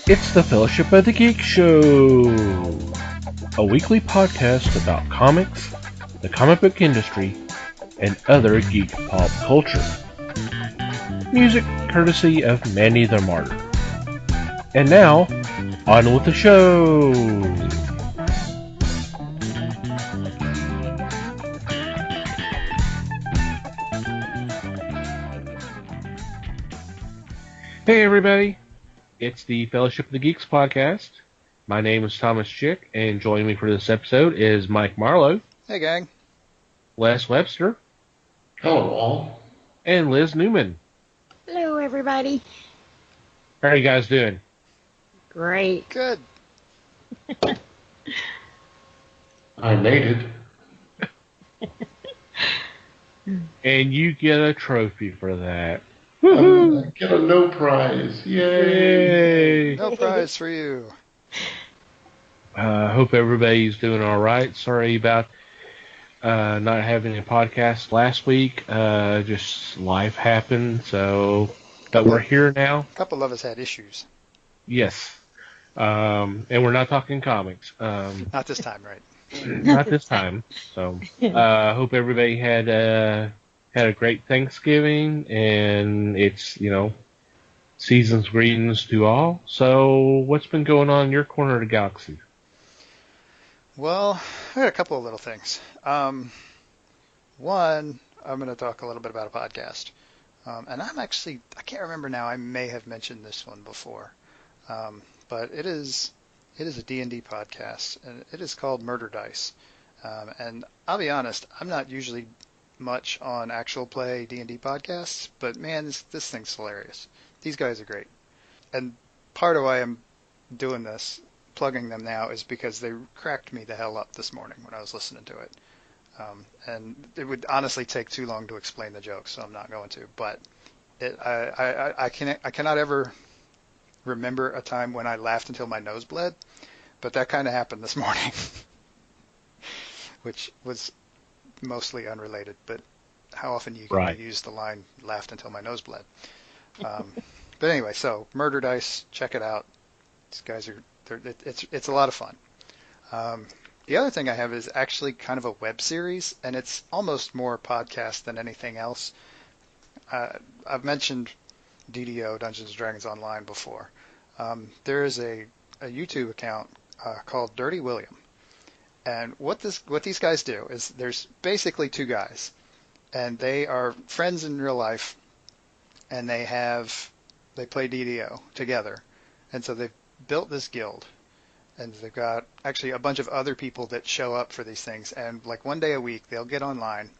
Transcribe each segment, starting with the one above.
It's the Fellowship of the Geek Show, a weekly podcast about comics, the comic book industry, and other geek pop culture. Music courtesy of Manny the Martyr. And now, on with the show! Hey everybody! It's the Fellowship of the Geeks podcast. My name is Thomas Chick, and joining me for this episode is Mike Marlowe. Hey, gang. Les Webster. Hello, all. And Liz Newman. Hello, everybody. How are you guys doing? Great. Good. I made it. And you get a trophy for that. I get a no prize. Yay! No prize for you. Hope everybody's doing all right. Sorry about not having a podcast last week. Just life happened, but we're here now. A couple of us had issues. Yes. And we're not talking comics. Not this time, right? Not this time. So, hope everybody had a great Thanksgiving, and it's, season's greetings to all. So, what's been going on in your corner of the galaxy? Well, I had a couple of little things. One, I'm going to talk a little bit about a podcast. And I can't remember now, I may have mentioned this one before. But it is a D&D podcast, and it is called Murder Dice. And I'll be honest, I'm not usually much on actual play D&D podcasts, but man, this thing's hilarious. These guys are great. And part of why I'm doing this, plugging them now, is because they cracked me the hell up this morning when I was listening to it. And it would honestly take too long to explain the jokes, so I'm not going to. But I cannot ever remember a time when I laughed until my nose bled, but that kind of happened this morning, which was mostly unrelated. But how often you can use the line "laughed until my nose bled"? But anyway, so Murder Dice, check it out. These guys it's a lot of fun. The other thing I have is actually kind of a web series, and it's almost more podcast than anything else. I've mentioned DDO, Dungeons & Dragons Online, before. There is a YouTube account called Dirty William. And what these guys do is there's basically two guys, and they are friends in real life, and they play DDO together. And so they've built this guild, and they've got actually a bunch of other people that show up for these things. And like one day a week, they'll get online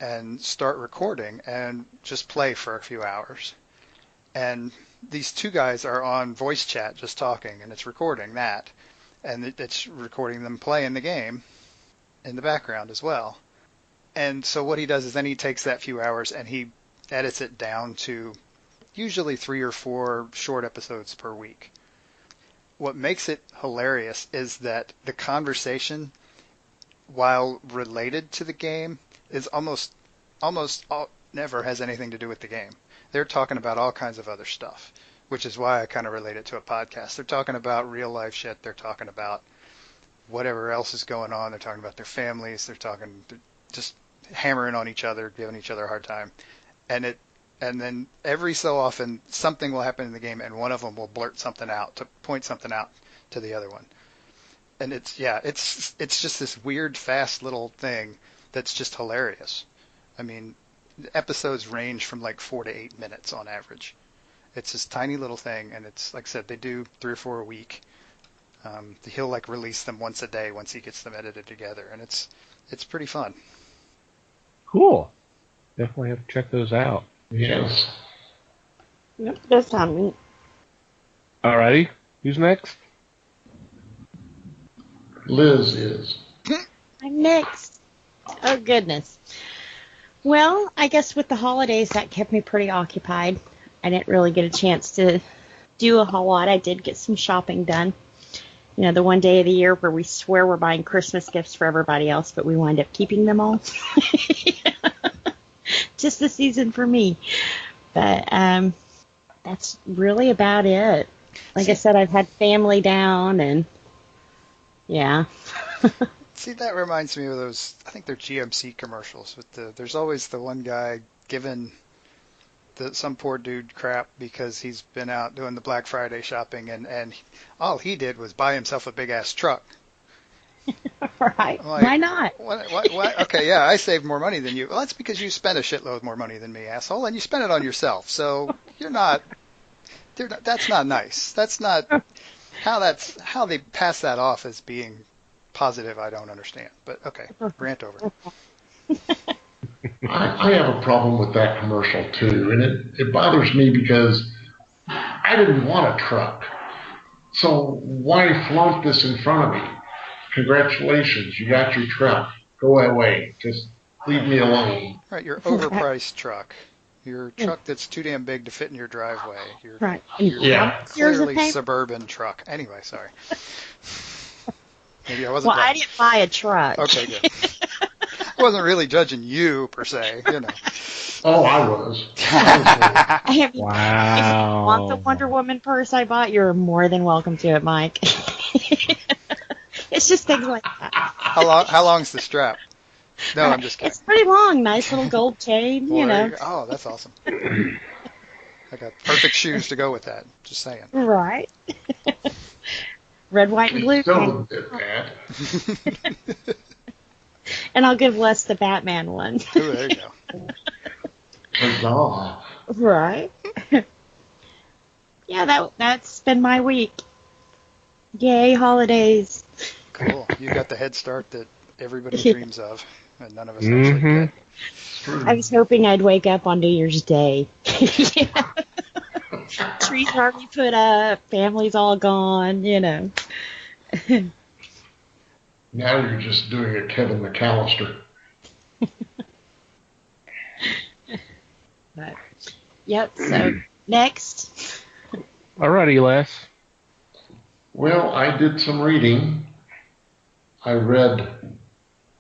and start recording and just play for a few hours. And these two guys are on voice chat just talking, and it's recording that. And it's recording them playing the game in the background as well. And so what he does is then he takes that few hours and he edits it down to usually 3 or 4 short episodes per week. What makes it hilarious is that the conversation, while related to the game, is almost never has anything to do with the game. They're talking about all kinds of other stuff, which is why I kind of relate it to a podcast. They're talking about real life shit. They're talking about whatever else is going on. They're talking about their families. They're just hammering on each other, giving each other a hard time. And then every so often something will happen in the game, and one of them will blurt something out, to point something out to the other one. And it's just this weird, fast little thing that's just hilarious. I mean, episodes range from like 4 to 8 minutes on average. It's this tiny little thing, and it's, like I said, they do 3 or 4 a week. He'll like release them once a day once he gets them edited together, and it's pretty fun. Cool. Definitely have to check those out. Yes. Yep, that's time. Alrighty, who's next? Liz is. I'm next. Oh, goodness. Well, I guess with the holidays, that kept me pretty occupied. I didn't really get a chance to do a whole lot. I did get some shopping done. The one day of the year where we swear we're buying Christmas gifts for everybody else, but we wind up keeping them all. Just the season for me. But that's really about it. Like I said, I've had family down, and yeah. See, that reminds me of those, I think they're GMC commercials. There's always the one guy giving some poor dude crap because he's been out doing the Black Friday shopping, and all he did was buy himself a big-ass truck. Right. Like, why not? What? Okay, yeah, I saved more money than you. Well, that's because you spent a shitload more money than me, asshole, and you spent it on yourself. So that's not nice. That's not how they pass that off as being positive. I don't understand. But okay, rant over. I have a problem with that commercial too, and it bothers me because I didn't want a truck. So why flaunt this in front of me? Congratulations, you got your truck. Go away. Just leave me alone. Right, your overpriced truck. Your truck that's too damn big to fit in your driveway. Your clearly suburban truck. Anyway, sorry. Maybe I wasn't. Well, I didn't buy a truck. Okay, good. I wasn't really judging you per se, you know. Oh, I was. Wow. If you want the Wonder Woman purse I bought, you're more than welcome to it, Mike. It's just things like that. How long's the strap? No, I'm just kidding. It's pretty long. Nice little gold chain, you know. Oh, that's awesome. I got perfect shoes to go with that. Just saying. Right. Red, white, and blue. Still a bit bad. And I'll give Les the Batman one. Ooh, there you go. Huzzah. Right. Yeah, that's been my week. Yay, holidays. Cool. You got the head start that everybody dreams of, and none of us actually get. I was hoping I'd wake up on New Year's Day. Trees already put up, family's all gone, you know. Now you're just doing a Kevin McAllister. But, yep, so next. Alrighty, Les. Well, I did some reading. I read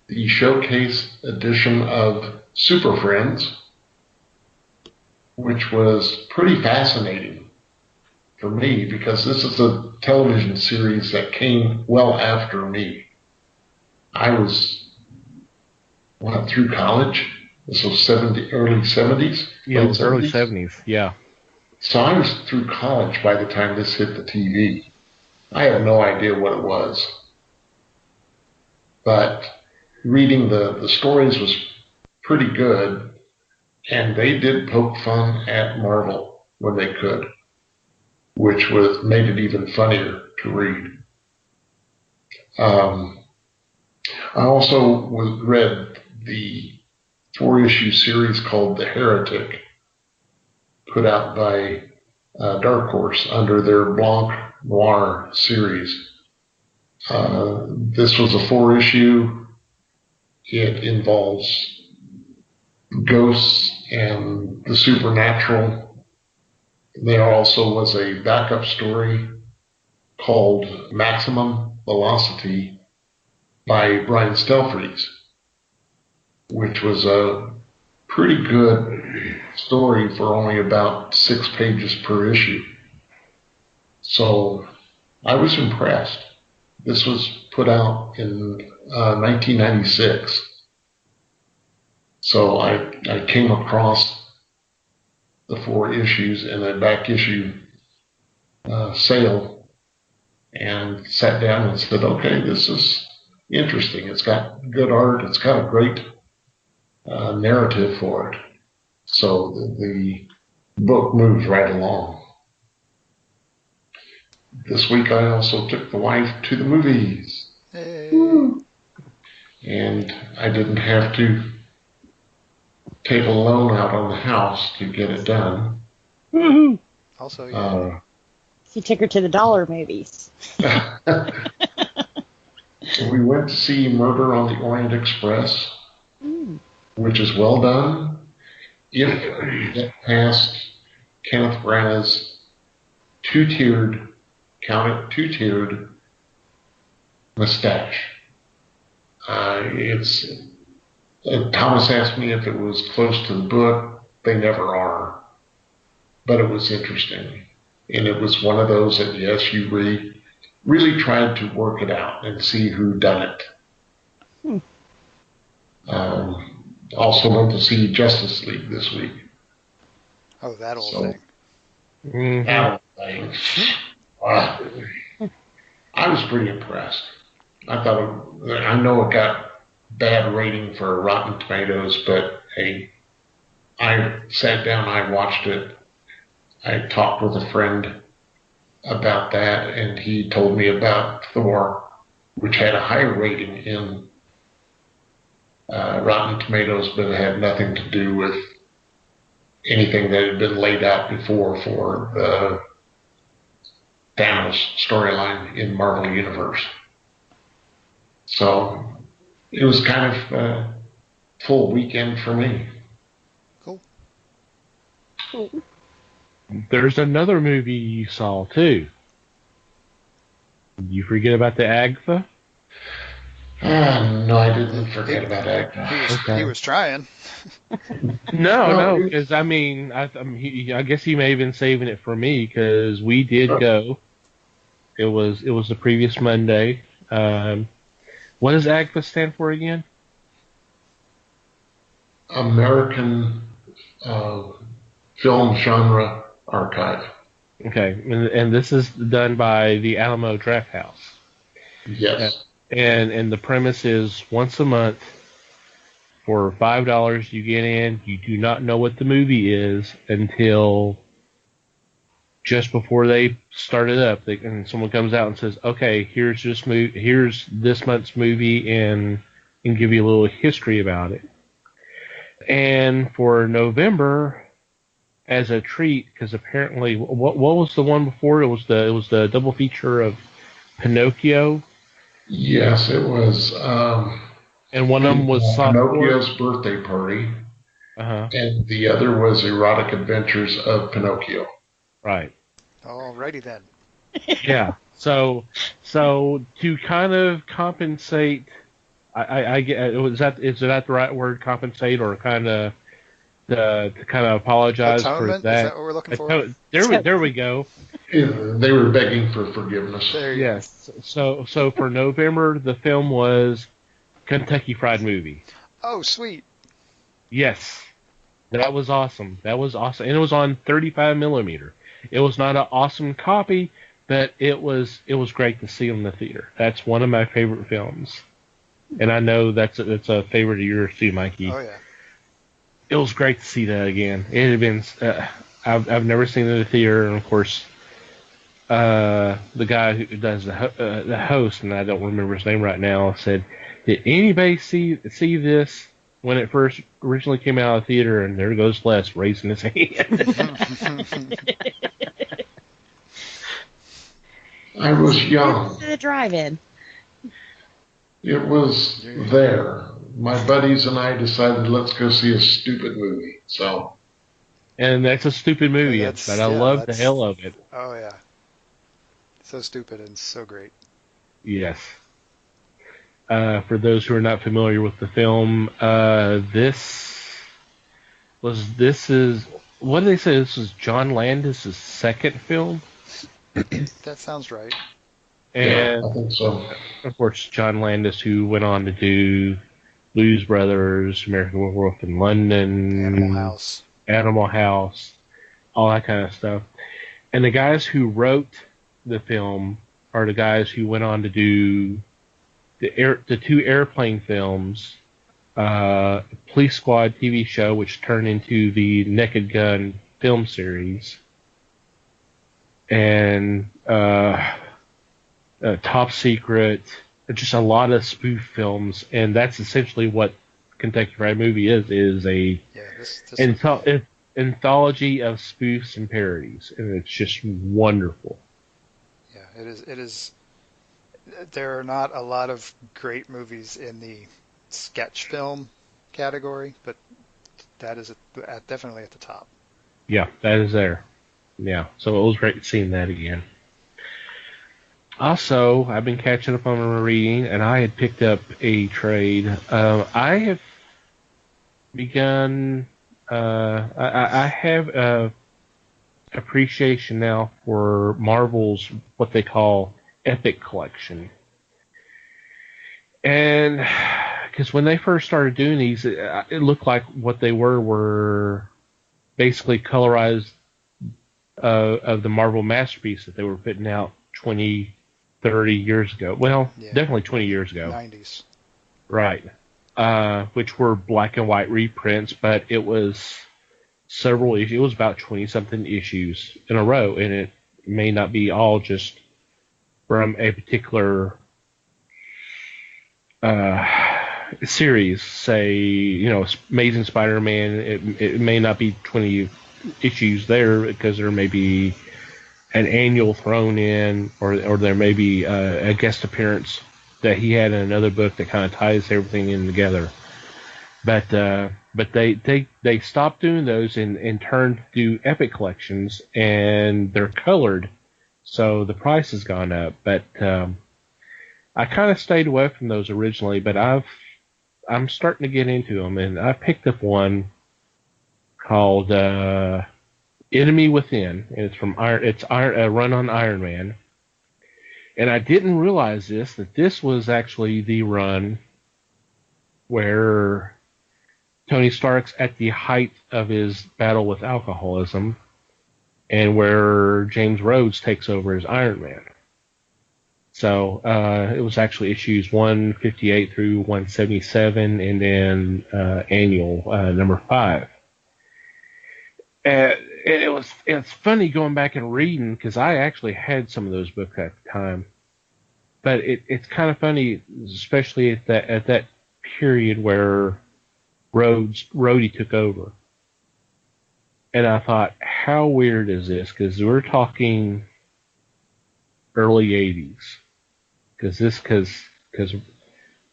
the showcase edition of Super Friends, which was pretty fascinating for me because this is a television series that came well after me. I went through college. This was early 70s? Yeah, it was early 70s, yeah. So I was through college by the time this hit the TV. I had no idea what it was. But reading the stories was pretty good, and they did poke fun at Marvel when they could, which made it even funnier to read. I also read the 4-issue series called The Heretic, put out by Dark Horse under their Blanc Noir series. This was a 4-issue. It involves ghosts and the supernatural. There also was a backup story called Maximum Velocity by Brian Stelfreeze, which was a pretty good story for only about 6 pages per issue. So I was impressed. This was put out in 1996. So I came across the 4 issues in a back issue sale and sat down and said, okay, this is interesting. It's got good art. It's got a great narrative for it. So the book moves right along. This week I also took the wife to the movies. Hey. And I didn't have to take a loan out on the house to get it done. Mm-hmm. Also, yeah. You took her to the dollar movies. We went to see Murder on the Orient Express, which is well done. If you get past Kenneth Branagh's two-tiered mustache. Thomas asked me if it was close to the book. They never are. But it was interesting. And it was one of those that, yes, you really tried to work it out and see who done it. Also went to see Justice League this week. Oh, that old thing. That old thing. I was pretty impressed. I know it got bad rating for Rotten Tomatoes, but hey, I sat down, I watched it. I talked with a friend about that, and he told me about Thor, which had a higher rating in Rotten Tomatoes, but it had nothing to do with anything that had been laid out before for the Thanos storyline in Marvel Universe. So it was kind of a full weekend for me. Cool. There's another movie you saw too. Did you forget about the AGFA? No, I didn't forget about AGFA. He was trying. No, because I guess he may have been saving it for me because we did go. It was the previous Monday. What does AGFA stand for again? American Film Genre Archive. Okay, and this is done by the Alamo Draft House. Yes. And the premise is once a month for $5 you get in. You do not know what the movie is until just before they start it up. And someone comes out and says, "Okay, here's this month's movie," and give you a little history about it. And for November, as a treat, because apparently, what was the one before? It was the double feature of Pinocchio. Yes, it was. And one of them was Pinocchio's Birthday Party, and the other was Erotic Adventures of Pinocchio. Right. Alrighty then. Yeah. So to kind of compensate, I get. Is that the right word? Compensate, or kind of to kind of apologize Atonement? for that. Is that what we're looking for? There we go. Yeah, they were begging for forgiveness. Yes. So for November, the film was Kentucky Fried Movie. Oh, sweet. Yes. That was awesome. And it was on 35 millimeter. It was not an awesome copy, but it was great to see in the theater. That's one of my favorite films. And I know that's a favorite of yours too, Mikey. Oh, yeah. It was great to see that again. It had been, I've never seen it in the theater, and of course, the guy who does the host, and I don't remember his name right now, said, "Did anybody see this when it first originally came out of the theater?" And there goes Les raising his hand. I was young. To the drive-in. It was there. My buddies and I decided, let's go see a stupid movie. And that's a stupid movie, but I love the hell of it. Oh, yeah. So stupid and so great. Yes. For those who are not familiar with the film, this is what did they say? This is John Landis' second film. That sounds right. And yeah, I think so. Of course, John Landis, who went on to do Blues Brothers, American Werewolf in London, Animal House, all that kind of stuff. And the guys who wrote the film are the guys who went on to do the two Airplane films, Police Squad TV show, which turned into the Naked Gun film series, and Top Secret, just a lot of spoof films, and that's essentially what Kentucky Fried Movie is a anthology of spoofs and parodies, and it's just wonderful. Yeah, it is. There are not a lot of great movies in the sketch film category, but that is definitely at the top. Yeah, that is there. Yeah, so it was great seeing that again. Also, I've been catching up on my reading, and I had picked up a trade. I have begun. I have a appreciation now for Marvel's what they call Epic Collection. And because when they first started doing these, it looked like what they were basically colorized of the Marvel masterpiece that they were putting out 20, 30 years ago. Well, definitely 20 years ago. 90s. Right. Which were black and white reprints, but it was several issues. It was about 20-something issues in a row, and it may not be all just from a particular series. Say, Amazing Spider-Man, it may not be 20 issues there because there may be an annual thrown in, or there may be a guest appearance that he had in another book that kind of ties everything in together. But they stopped doing those and turned to Epic Collections, and they're colored, so the price has gone up. But I kind of stayed away from those originally, but I'm starting to get into them, and I picked up one called Enemy Within, and it's from a run on Iron Man. And I didn't realize that this was actually the run where Tony Stark's at the height of his battle with alcoholism, and where James Rhodes takes over as Iron Man. So it was actually issues 158 through 177, and then annual number 5. It's funny going back and reading, because I actually had some of those books at the time. But it's kind of funny, especially at that period where Rhodey took over. And I thought, how weird is this? Because we're talking early 80s. Because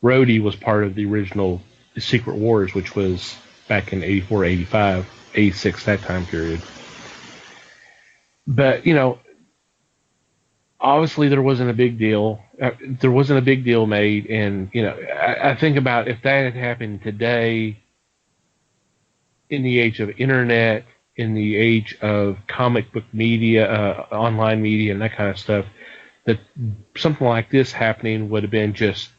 Rhodey was part of the original Secret Wars, which was back in 84, 85, 86, that time period. But, obviously there wasn't a big deal. There wasn't a big deal made. And, I think about if that had happened today, in the age of internet, in the age of comic book media, online media, and that kind of stuff, that something like this happening would have been just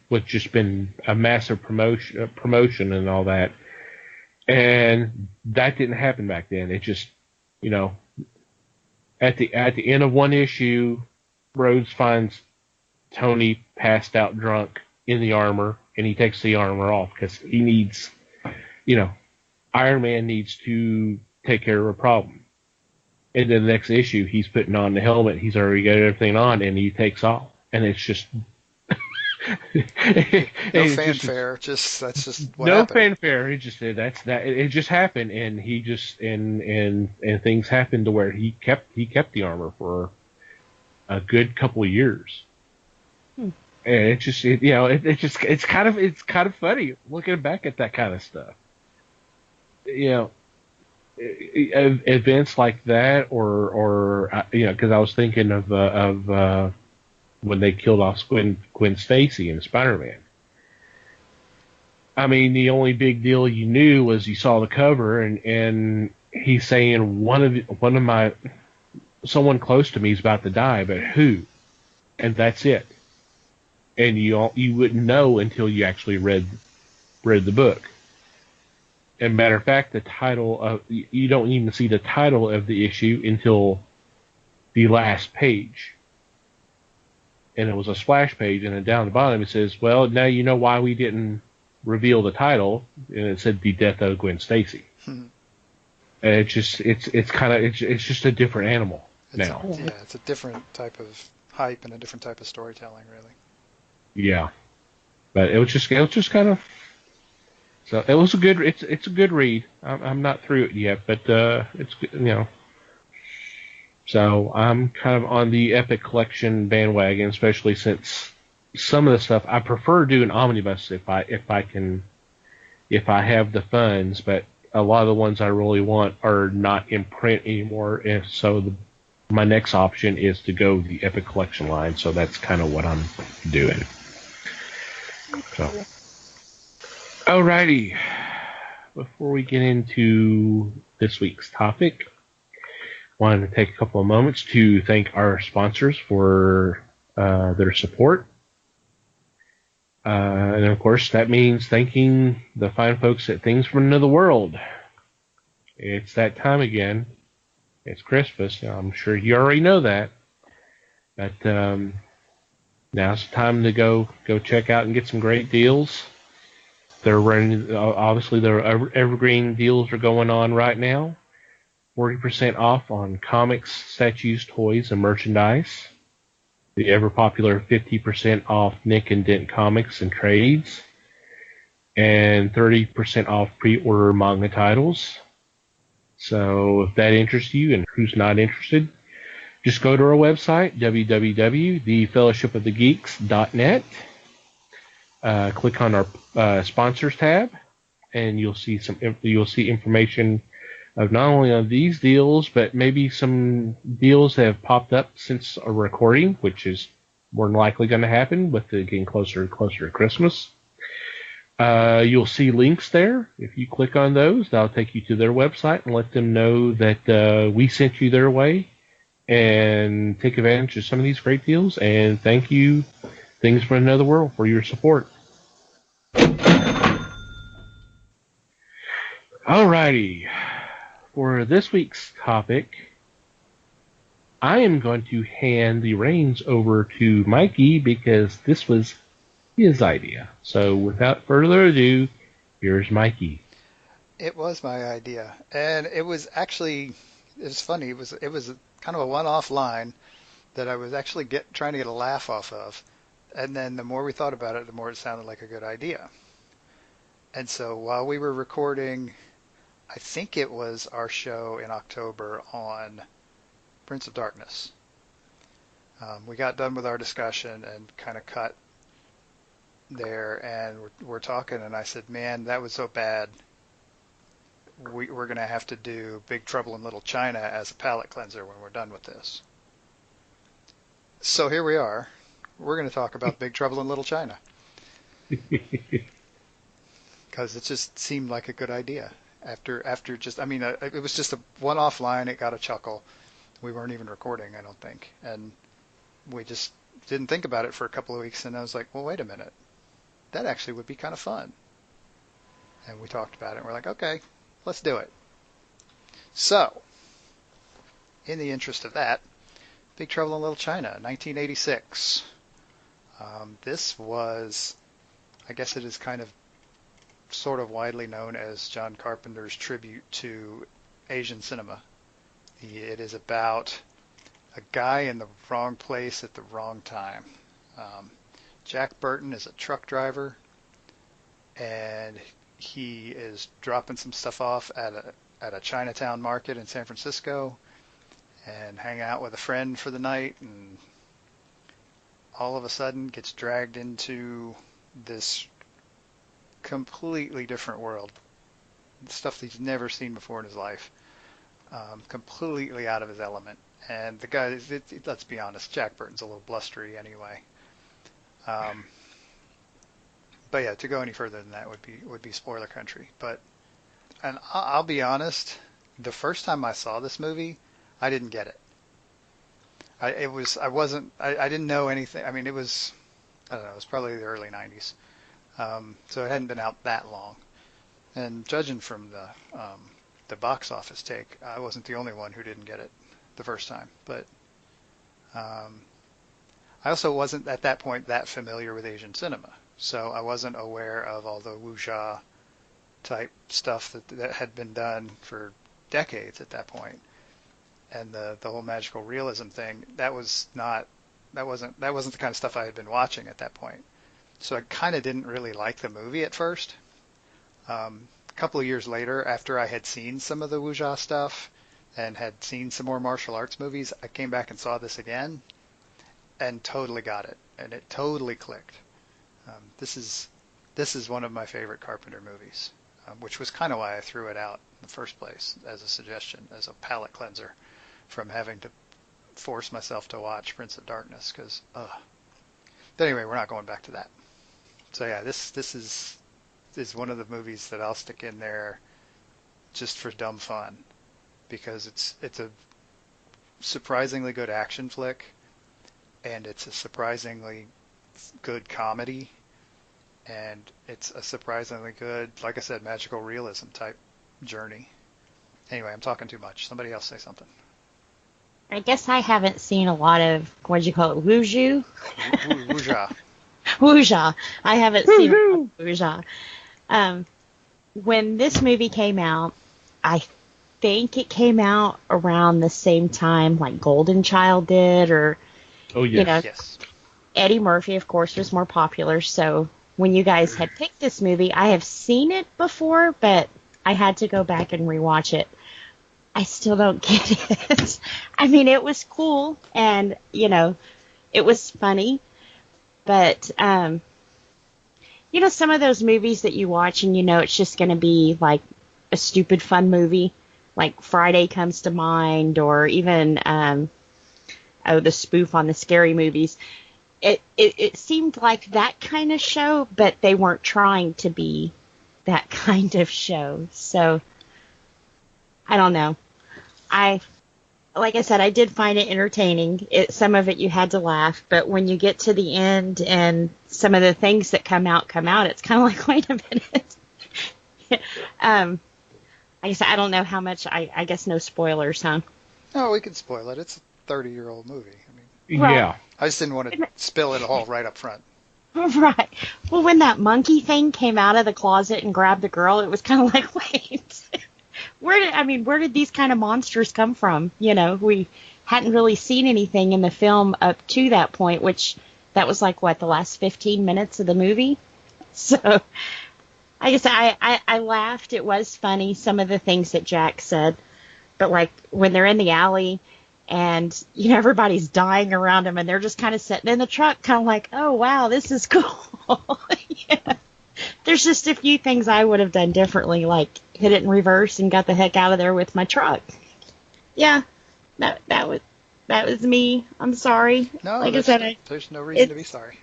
been a massive promotion and all that. And that didn't happen back then. It just, at the end of one issue, Rhodes finds Tony passed out drunk in the armor, and he takes the armor off because he needs, Iron Man needs to take care of a problem. And then the next issue, he's putting on the helmet. He's already got everything on, and he takes off. And it's just no fanfare. That's just what no happened. Fanfare. It just It just happened, and he just and things happened to where he kept the armor for a good couple of years. And it's kind of funny looking back at that kind of stuff. Events like that, or because I was thinking of when they killed off Gwen Stacy in Spider-Man. I mean, the only big deal you knew was you saw the cover, and he's saying someone close to me is about to die, but who? And that's it. And you wouldn't know until you actually read the book. And matter of fact, you don't even see the title of the issue until the last page. And it was a splash page, and then down the bottom it says, "Well, now you know why we didn't reveal the title," and it said "The Death of Gwen Stacy." And it's just a different animal now. Yeah, it's a different type of hype and a different type of storytelling, really. Yeah, but it was just kind of. So it was it's a good read. I'm not through it yet, but it's So I'm kind of on the Epic Collection bandwagon, especially since some of the stuff I prefer doing omnibus if I have the funds, but a lot of the ones I really want are not in print anymore, and so my next option is to go the Epic Collection line. So that's kind of what I'm doing. So. Alrighty, before we get into this week's topic, I wanted to take a couple of moments to thank our sponsors for their support. And of course, that means thanking the fine folks at Things from Another World. It's that time again. It's Christmas. I'm sure you already know that. But now's the time to go check out and get some great deals. They're running, obviously, their evergreen deals are going on right now. 40% off on comics, statues, toys, and merchandise. The ever-popular 50% off Nick and Dent comics and trades. And 30% off pre-order manga titles. So if that interests you, and who's not interested, just go to our website, www.thefellowshipofthegeeks.net. Click on our sponsors tab, and you'll see information of not only on these deals, but maybe some deals that have popped up since our recording, which is more than likely going to happen with it getting closer and closer to Christmas. You'll see links there. If you click on those, that'll take you to their website and let them know that we sent you their way, and take advantage of some of these great deals. And thank you, Things from Another World, for your support. Alrighty. For this week's topic, I am going to hand the reins over to Mikey because this was his idea. So without further ado, here's Mikey. It was my idea, and it was funny. It was kind of a one-off line that I was actually trying to get a laugh off of, and then the more we thought about it, the more it sounded like a good idea. And so while we were recording, I think it was our show in October on Prince of Darkness, we got done with our discussion and kind of cut there, and we're talking, and I said, man, that was so bad. We're going to have to do Big Trouble in Little China as a palate cleanser when we're done with this. So here we are. We're going to talk about Big Trouble in Little China. Because it just seemed like a good idea. After just, I mean, it was just a one-off line. It got a chuckle. We weren't even recording, I don't think. And we just didn't think about it for a couple of weeks, and I was like, well, wait a minute. That actually would be kind of fun. And we talked about it, and we're like, okay, let's do it. So, in the interest of that, Big Trouble in Little China, 1986. This was, I guess it is kind of sort of widely known as John Carpenter's tribute to Asian cinema. It is about a guy in the wrong place at the wrong time. Jack Burton is a truck driver, and he is dropping some stuff off at a Chinatown market in San Francisco, and hang out with a friend for the night, and all of a sudden gets dragged into this completely different world, stuff that he's never seen before in his life, completely out of his element. And the guy, let's be honest, Jack Burton's a little blustery anyway. But yeah, to go any further than that would be spoiler country. And I'll be honest, the first time I saw this movie, I didn't get it. I didn't know anything. I mean, it was, I don't know, it was probably the early 90s. So it hadn't been out that long. And judging from the box office take, I wasn't the only one who didn't get it the first time. But I also wasn't at that point that familiar with Asian cinema. So I wasn't aware of all the wuxia type stuff that had been done for decades at that point. And the whole magical realism thing, that wasn't the kind of stuff I had been watching at that point. So I kind of didn't really like the movie at first. A couple of years later, after I had seen some of the wuxia stuff and had seen some more martial arts movies, I came back and saw this again and totally got it, and it totally clicked. This is one of my favorite Carpenter movies, which was kind of why I threw it out in the first place as a suggestion, as a palate cleanser from having to force myself to watch Prince of Darkness. But anyway, we're not going back to that. So yeah, this is one of the movies that I'll stick in there just for dumb fun, because it's a surprisingly good action flick, and it's a surprisingly good comedy, and it's a surprisingly good, like I said, magical realism type journey. Anyway, I'm talking too much. Somebody else say something. I guess I haven't seen a lot of, what'd you call it, wuju? Wuja. Wuja. I haven't seen a lot of wuja. When this movie came out, I think it came out around the same time like Golden Child did, or, Oh, yes. you know, Yes. Eddie Murphy, of course, was more popular. So when you guys had picked this movie, I have seen it before, but I had to go back and rewatch it. I still don't get it. I mean, it was cool and, you know, it was funny, but, you know, some of those movies that you watch and you know it's just going to be like a stupid fun movie, like Friday comes to mind, or even, the spoof on the scary movies. It seemed like that kind of show, but they weren't trying to be that kind of show. So, I don't know. Like I said, I did find it entertaining. Some of it you had to laugh, but when you get to the end and some of the things that come out, it's kind of like, wait a minute. I guess I don't know how much. I guess no spoilers, huh? No, we can spoil it. It's a 30-year-old movie. I mean, Right. Yeah. I just didn't want to spill it all right up front. Right. Well, when that monkey thing came out of the closet and grabbed the girl, it was kind of like, wait, where did these kind of monsters come from? You know, we hadn't really seen anything in the film up to that point, which that was like, what, the last 15 minutes of the movie? So I guess I laughed. It was funny, some of the things that Jack said. But like when they're in the alley and, you know, everybody's dying around them and they're just kind of sitting in the truck, kind of like, oh, wow, this is cool. Yeah. There's just a few things I would have done differently, like hit it in reverse and got the heck out of there with my truck. Yeah, that was me. I'm sorry. No, like I said, there's no reason to be sorry.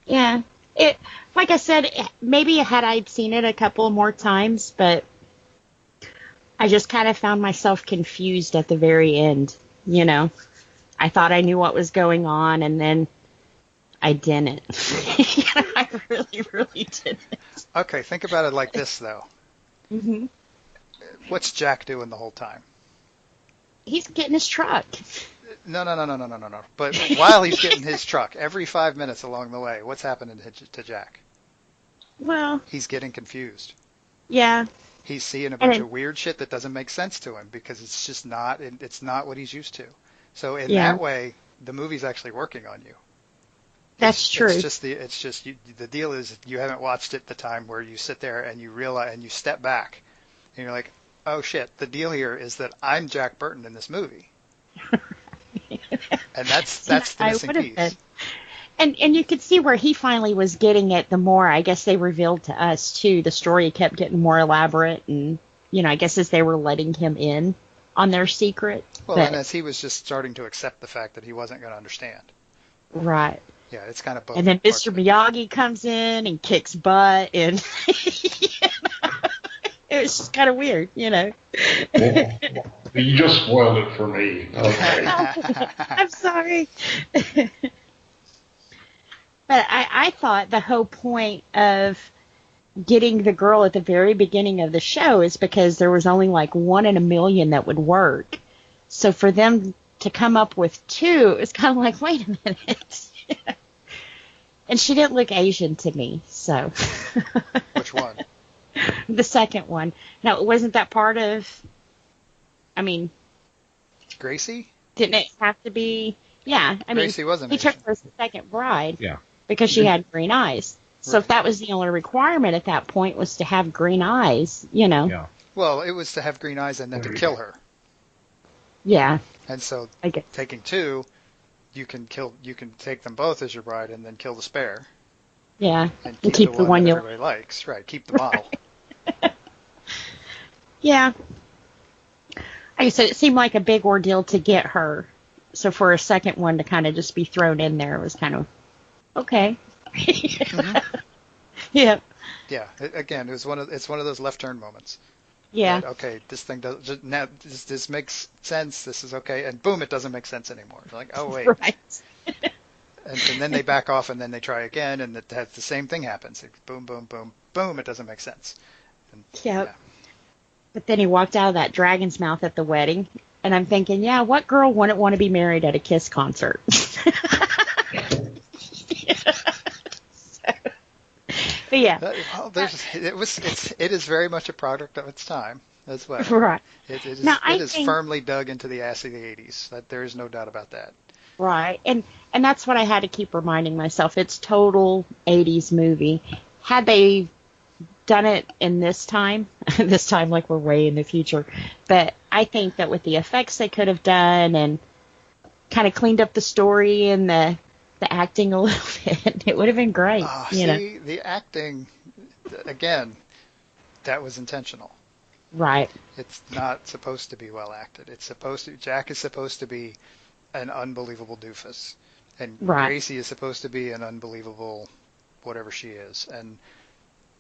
Yeah, like I said, maybe had I seen it a couple more times, but I just kind of found myself confused at the very end. You know, I thought I knew what was going on, and then I didn't. I really, really didn't. Okay, think about it like this, though. Mm-hmm. What's Jack doing the whole time? He's getting his truck. No. But while he's getting his truck, every 5 minutes along the way, what's happening to Jack? Well, He's getting confused. yeah. He's seeing a bunch of weird shit that doesn't make sense to him because it's just not what he's used to. So in that way, the movie's actually working on you. That's true. The deal is you haven't watched it the time where you sit there and you realize and you step back and you're like, oh shit, the deal here is that I'm Jack Burton in this movie. And that's the missing piece. Been. And you could see where he finally was getting it the more, I guess, they revealed to us, too. The story kept getting more elaborate, and, you know, I guess as they were letting him in on their secret. Well, and as he was just starting to accept the fact that he wasn't going to understand. Right. Yeah, it's kind of both. And then Mr. Miyagi comes in and kicks butt, and it was just kind of weird, you know. Well, you just spoiled it for me. Okay. I'm sorry. But I thought the whole point of getting the girl at the very beginning of the show is because there was only like 1 in a million that would work. So for them to come up with 2, it was kind of like, wait a minute. And she didn't look Asian to me, so. Which one? The second one. Now, wasn't that part of, I mean. Gracie? Didn't it have to be? Yeah, I mean. Gracie wasn't He Asian. took her as the second bride. Yeah. Because she had green eyes. So if that was the only requirement at that point was to have green eyes, you know. Yeah. Well, it was to have green eyes and then to kill her. Yeah. And so taking 2, you can take them both as your bride and then kill the spare. Yeah. And keep the one that you everybody likes. Right. Keep the model. Yeah. Like I said, it seemed like a big ordeal to get her. So for a second one to kind of just be thrown in there was kind of okay. Mm-hmm. Yeah. Yeah. Again, it's one of those left turn moments. Yeah. That, okay, this thing does now. This makes sense. This is okay, and boom, it doesn't make sense anymore. You're like, oh wait. Right. And then they back off, and then they try again, and the same thing happens. Boom, boom, boom, boom. It doesn't make sense. And, Yep. yeah. But then he walked out of that dragon's mouth at the wedding, and I'm thinking, yeah, what girl wouldn't want to be married at a Kiss concert? But yeah. Well, it is very much a product of its time as well. Right. It is Now, it is firmly dug into the ass of the 80s. There is no doubt about that. Right. And that's what I had to keep reminding myself. It's total 80s movie. Had they done it in this time like we're way in the future, but I think that with the effects they could have done and kind of cleaned up the story and the acting a little bit, it would have been great. The acting, again, that was intentional. Right. It's not supposed to be well acted. Jack is supposed to be an unbelievable doofus, and right. Gracie is supposed to be an unbelievable whatever she is, and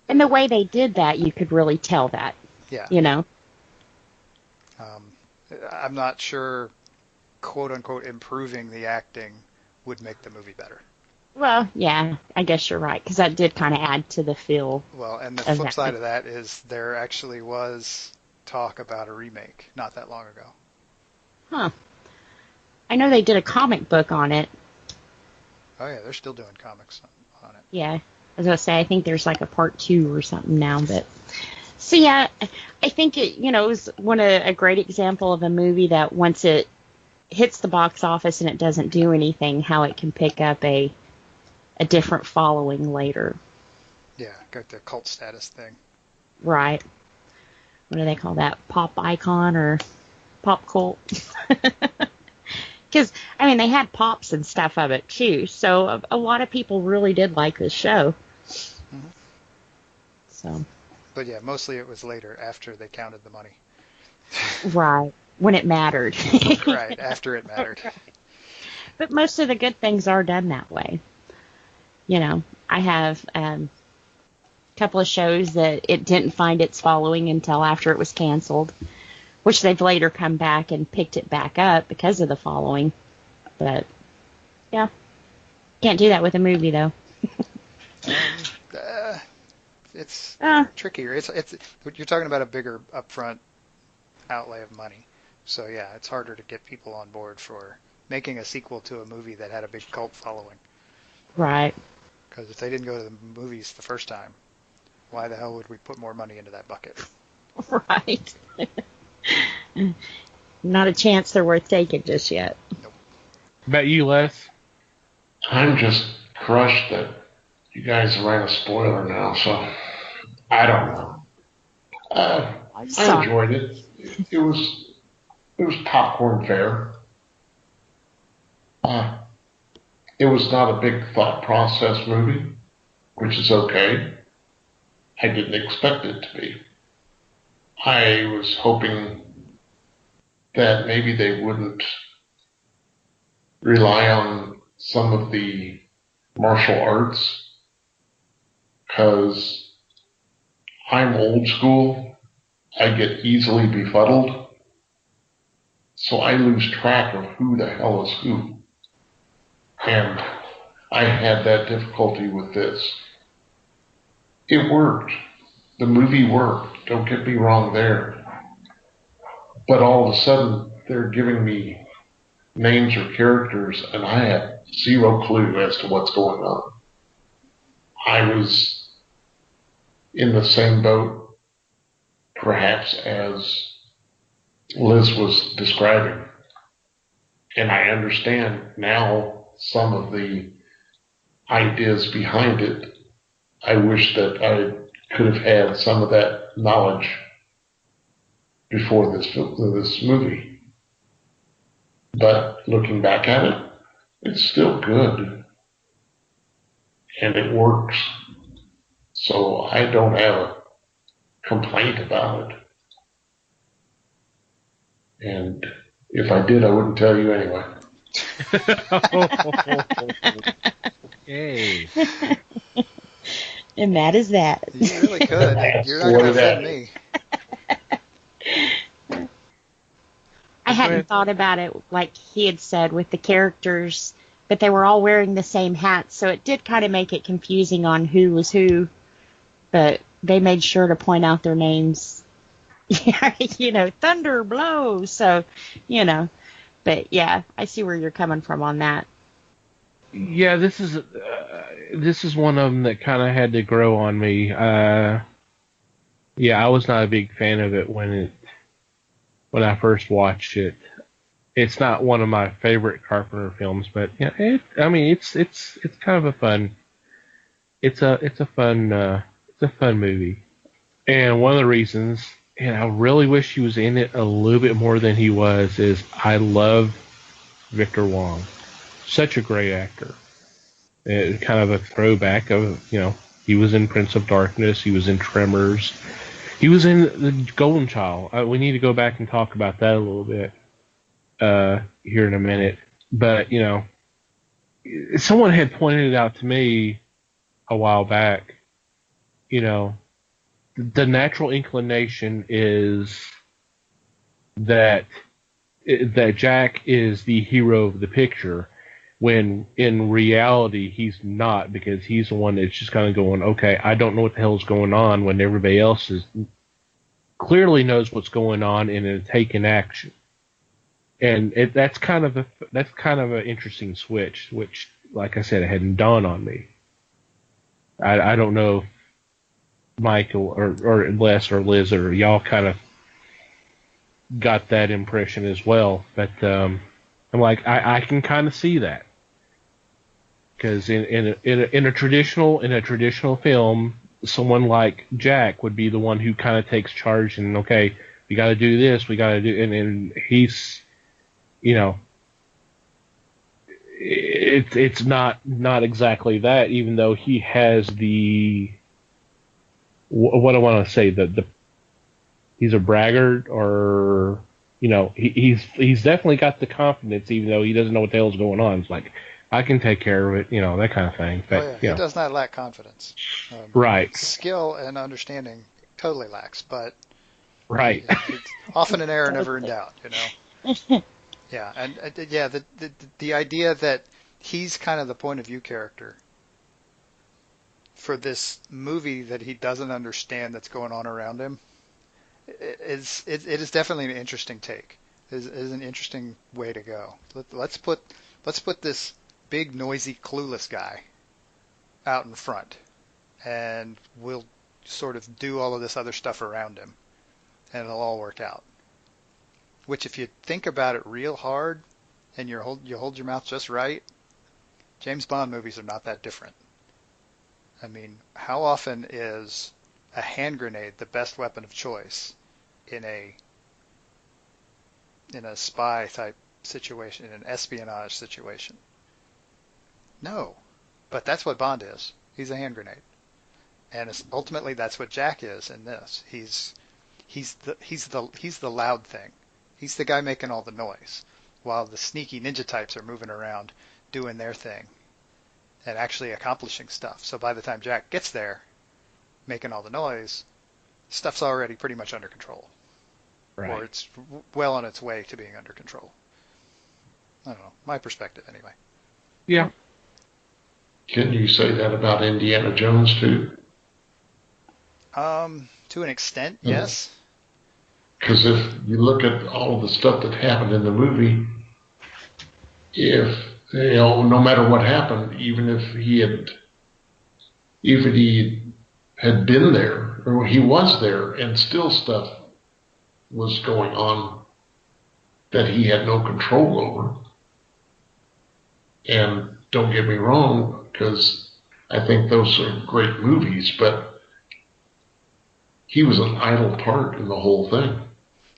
the way they did that, you could really tell that. Yeah. I'm not sure, quote unquote, improving the acting would make the movie better. Well, yeah, I guess you're right, because that did kind of add to the feel. Well, and the flip side of that is there actually was talk about a remake not that long ago. Huh. I know they did a comic book on it. Oh, yeah, they're still doing comics on it. Yeah. I was going to say, I think there's like a part 2 or something now. But so, yeah, I think it was a great example of a movie that once it hits the box office and it doesn't do anything, how it can pick up a different following later. Yeah, got the cult status thing. Right. What do they call that? Pop icon or pop cult? Because, they had pops and stuff of it, too. So a lot of people really did like this show. Mm-hmm. So. But, yeah, mostly it was later, after they counted the money. Right. When it mattered. Right, after it mattered. Right. But most of the good things are done that way. I have a couple of shows that it didn't find its following until after it was canceled, which they've later come back and picked it back up because of the following. But, yeah. Can't do that with a movie, though. It's trickier. It's you're talking about a bigger upfront outlay of money. So, yeah, it's harder to get people on board for making a sequel to a movie that had a big cult following. Right. Because if they didn't go to the movies the first time, why the hell would we put more money into that bucket? Right. Not a chance they're worth taking just yet. Nope. About you, Les? I'm just crushed that you guys ran a spoiler now, so I don't know. I enjoyed it. It was popcorn fare. It was not a big thought process movie, which is okay. I didn't expect it to be. I was hoping that maybe they wouldn't rely on some of the martial arts, because I'm old school. I get easily befuddled, so I lose track of who the hell is who. And I had that difficulty with this. It worked. The movie worked. Don't get me wrong there. But all of a sudden, they're giving me names or characters, and I have zero clue as to what's going on. I was in the same boat, perhaps, as Liz was describing. And I understand now some of the ideas behind it. I wish that I could have had some of that knowledge before this movie. But looking back at it, it's still good. And it works. So I don't have a complaint about it. And if I did, I wouldn't tell you anyway. Okay. And that is that. You really could. You're not going to offend me. I hadn't thought about it like he had said with the characters, but they were all wearing the same hats, so it did kind of make it confusing on who was who. But they made sure to point out their names. Thunder blows. So, but yeah, I see where you're coming from on that. Yeah, this is one of them that kind of had to grow on me. I was not a big fan of it when I first watched it. It's not one of my favorite Carpenter films, but yeah, it's kind of a fun. It's a fun movie, and one of the reasons, and I really wish he was in it a little bit more than he was, is I love Victor Wong. Such a great actor. Kind of a throwback of, he was in Prince of Darkness, he was in Tremors, he was in The Golden Child. We need to go back and talk about that a little bit here in a minute. But, someone had pointed it out to me a while back, the natural inclination is that Jack is the hero of the picture, when in reality he's not, because he's the one that's just kind of going, okay, I don't know what the hell's going on, when everybody else clearly knows what's going on and is taking action. And that's kind of an interesting switch, which, like I said, it hadn't dawned on me. I don't know if Michael or Les or Liz or y'all kind of got that impression as well, but I'm like, I can kind of see that, because in a traditional film, someone like Jack would be the one who kind of takes charge and, okay, we got to do this, we got to do, and he's, it's not exactly that, even though he has the, what I want to say, he's a braggart, or he's definitely got the confidence, even though he doesn't know what the hell's going on. It's like, I can take care of it, that kind of thing. But he does not lack confidence. Right. Skill and understanding totally lacks, but right. It's often an error, never in doubt. Yeah, and the idea that he's kind of the point of view character for this movie that he doesn't understand that's going on around him, it is definitely an interesting take. It is an interesting way to go. Let's put this big, noisy, clueless guy out in front, and we'll sort of do all of this other stuff around him, and it'll all work out. Which, if you think about it real hard, and you hold your mouth just right, James Bond movies are not that different. I mean, how often is a hand grenade the best weapon of choice in a spy type situation, in an espionage situation? No, but that's what Bond is. He's a hand grenade, and ultimately that's what Jack is in this. He's the loud thing. He's the guy making all the noise, while the sneaky ninja types are moving around doing their thing and actually accomplishing stuff. So by the time Jack gets there, making all the noise, stuff's already pretty much under control. Right. Or it's well on its way to being under control. I don't know. My perspective, anyway. Yeah. Can you say that about Indiana Jones, too? To an extent, yes. Because if you look at all of the stuff that happened in the movie, no matter what happened, even if he had been there, or he was there, and still stuff was going on that he had no control over. And don't get me wrong, because I think those are great movies, but he was an idle part in the whole thing.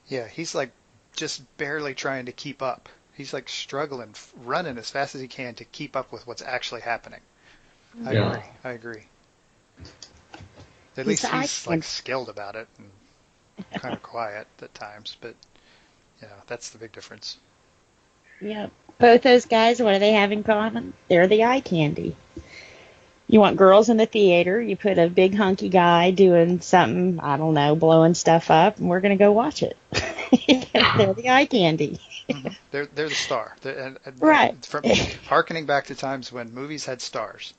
Yeah, he's like just barely trying to keep up. He's like struggling, running as fast as he can to keep up with what's actually happening. I agree. At least he's like skilled about it and kind of quiet at times, but that's the big difference. Yeah, both those guys, what do they have in common? They're the eye candy. You want girls in the theater, you put a big hunky guy doing something, I don't know, blowing stuff up, and we're going to go watch it. They're the eye candy. Mm-hmm. They're the star. Right. From harkening back to times when movies had stars.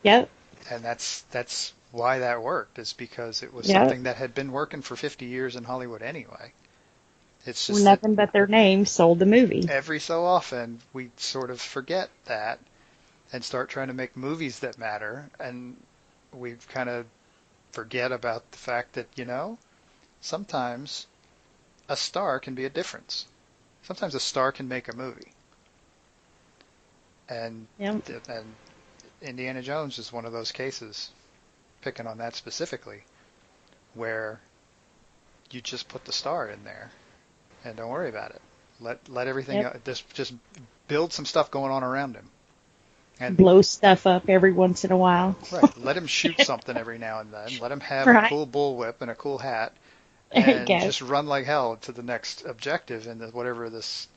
Yep. And that's why that worked, is because it was Yep. something that had been working for 50 years in Hollywood anyway. It's just nothing but their name sold the movie. Every so often we sort of forget that and start trying to make movies that matter, and we kind of forget about the fact that, sometimes a star can be a difference. Sometimes a star can make a movie. And Indiana Jones is one of those cases, picking on that specifically, where you just put the star in there and don't worry about it. Let everything just build some stuff going on around him. And blow stuff up every once in a while. Right. Let him shoot something every now and then. Let him have a cool bullwhip and a cool hat. And just run like hell to the next objective in whatever this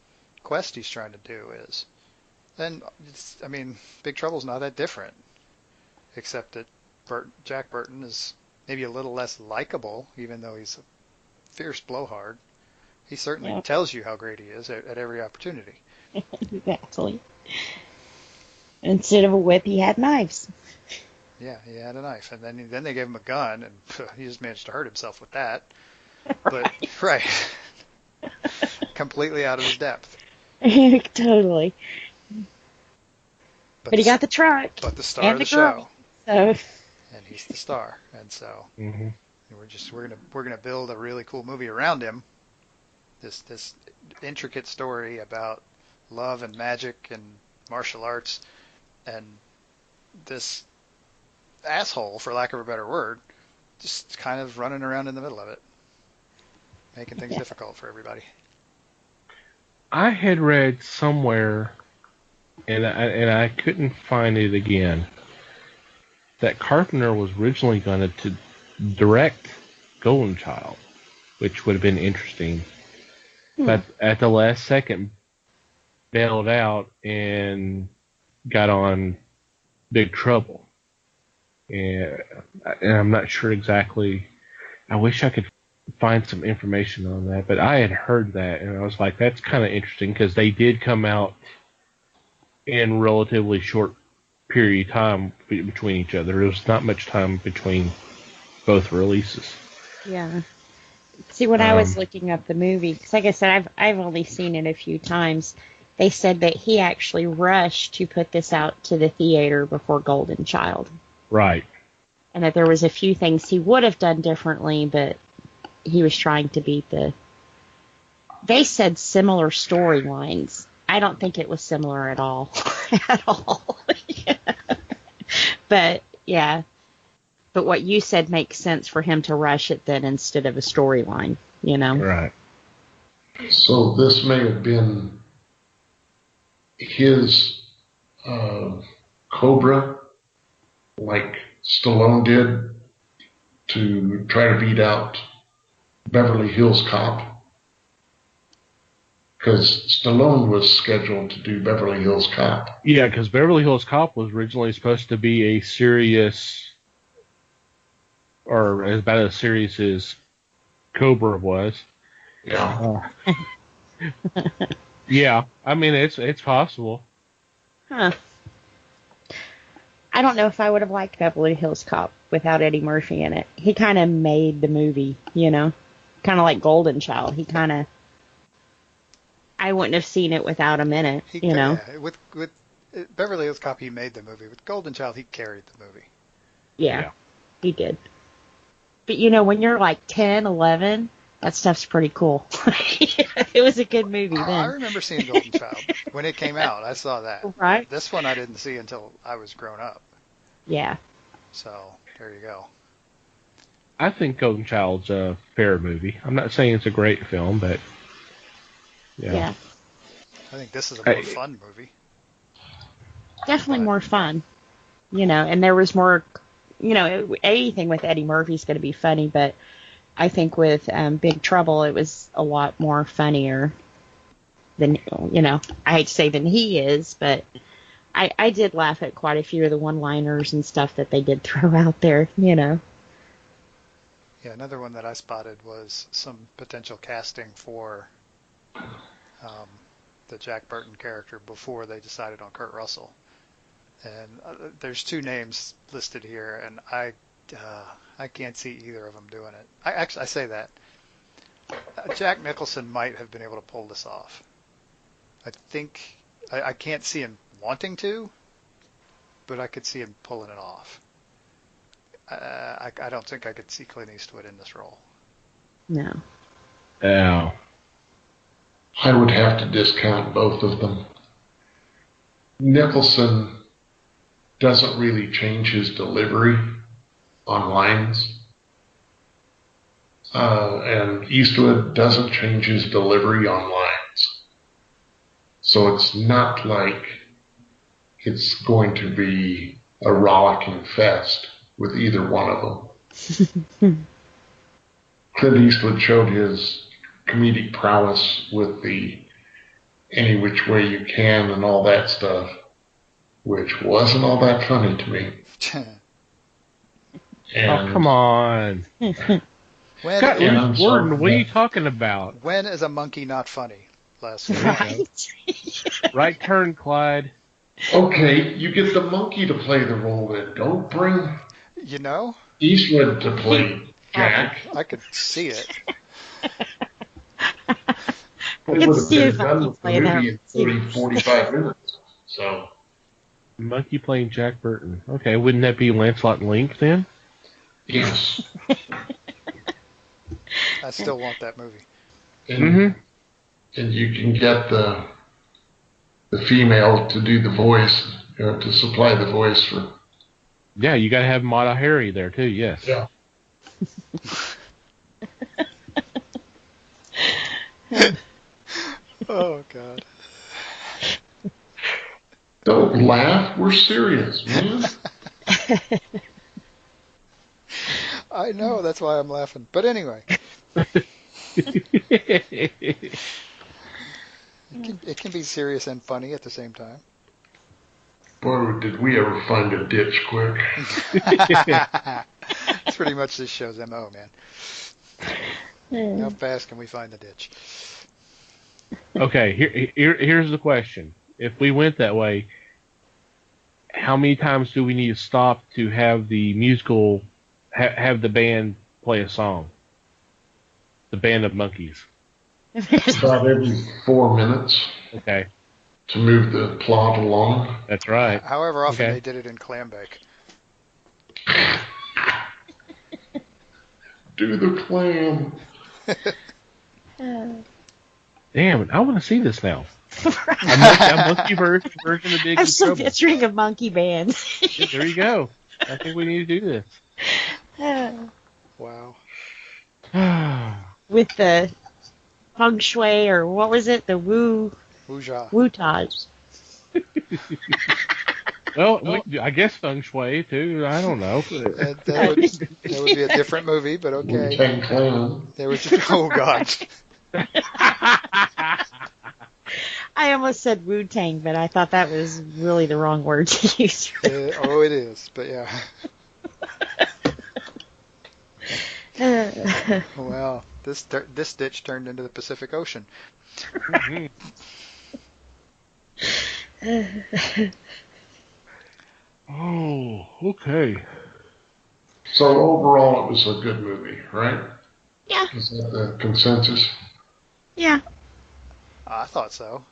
quest he's trying to do is. Then, Big Trouble's not that different. Except that Jack Burton is maybe a little less likable, even though he's a fierce blowhard. He certainly tells you how great he is at every opportunity. Exactly. Instead of a whip, he had knives. Yeah, he had a knife. And then they gave him a gun, and he just managed to hurt himself with that. But, right. Completely out of his depth. Totally. But he got the truck. But the star of the show. So. And he's the star. And so we're gonna build a really cool movie around him. This intricate story about love and magic and martial arts, and this asshole, for lack of a better word, just kind of running around in the middle of it, making things difficult for everybody. I had read somewhere, and I couldn't find it again, that Carpenter was originally going to direct Golden Child, which would have been interesting. But at the last second, bailed out and got on Big Trouble. And I'm not sure exactly. I wish I could find some information on that, but I had heard that, and I was like, that's kind of interesting, because they did come out in relatively short period of time between each other. There was not much time between both releases. Yeah. See, when I was looking up the movie, because like I said, I've only seen it a few times, they said that he actually rushed to put this out to the theater before Golden Child. Right. And that there was a few things he would have done differently, but he was trying to beat the... They said similar storylines. I don't think it was similar at all. At all. But, yeah. But what you said makes sense for him to rush it then instead of a storyline, Right. So this may have been his Cobra, like Stallone did, to try to beat out Beverly Hills Cop. Because Stallone was scheduled to do Beverly Hills Cop. Yeah, because Beverly Hills Cop was originally supposed to be a serious... or as about as serious as Cobra was. Yeah. Yeah, it's possible. Huh. I don't know if I would have liked Beverly Hills Cop without Eddie Murphy in it. He kind of made the movie, Kind of like Golden Child. He kind of... I wouldn't have seen it without him in it, Yeah, with Beverly Hills Cop, he made the movie. With Golden Child, he carried the movie. Yeah. He did. But, when you're like 10, 11, that stuff's pretty cool. It was a good movie then. I remember seeing Golden Child. When it came out, I saw that. Right. This one I didn't see until I was grown up. Yeah. So, there you go. I think Golden Child's a fair movie. I'm not saying it's a great film, but... Yeah. I think this is a more fun movie. Definitely more fun. And there was more... anything with Eddie Murphy's going to be funny, but I think with Big Trouble, it was a lot more funnier than, I hate to say than he is, but I did laugh at quite a few of the one-liners and stuff that they did throw out there, Yeah, another one that I spotted was some potential casting for the Jack Burton character before they decided on Kurt Russell. And there's 2 names listed here, and I can't see either of them doing it. I say that. Jack Nicholson might have been able to pull this off. I think I can't see him wanting to, but I could see him pulling it off. I don't think I could see Clint Eastwood in this role. No. Oh. I would have to discount both of them. Nicholson doesn't really change his delivery on lines. And Eastwood doesn't change his delivery on lines. So it's not like it's going to be a rollicking fest with either one of them. Clint Eastwood showed his comedic prowess with the Any Which Way You Can and all that stuff, which wasn't all that funny to me. Oh, come on. Scott Gordon, what are you talking about? When is a monkey not funny? Last week. Right. Right turn, Clyde. Okay, you get the monkey to play the role then. Don't bring Eastwood to play Jack. I could see it. It would have been done with the movie in 45 minutes. So, monkey playing Jack Burton. Okay, wouldn't that be Lancelot and Link then? yes. I still want that movie. And you can get the female to do the voice, to supply the voice for. Yeah, you got to have Mata Hari there too. Yes. Yeah. Oh God. Don't laugh. We're serious, man. I know. That's why I'm laughing. But anyway. It can be serious and funny at the same time. Boy, did we ever find a ditch quick. It's pretty much this show's MO, man. How fast can we find the ditch? Okay, here's the question. If we went that way, how many times do we need to stop to have the musical, have the band play a song? The Band of Monkeys. About every 4 minutes. Okay. To move the plot along. That's right. However often they did it in Clambake. Do the clam. Damn it, I want to see this now. A monkey version of Big I'm still Trouble. picturing a monkey band. Yeah, there you go. I think we need to do this. Wow. With the feng shui, or what was it? The Wu-taj. Well, I guess feng shui too. I don't know. That would be a different movie, but okay. There was oh God. I almost said Wu-Tang, but I thought that was really the wrong word to use. It is, but yeah. Well, this ditch turned into the Pacific Ocean. Oh, okay. So overall, it was a good movie, right? Yeah. Is that the consensus? Yeah. I thought so.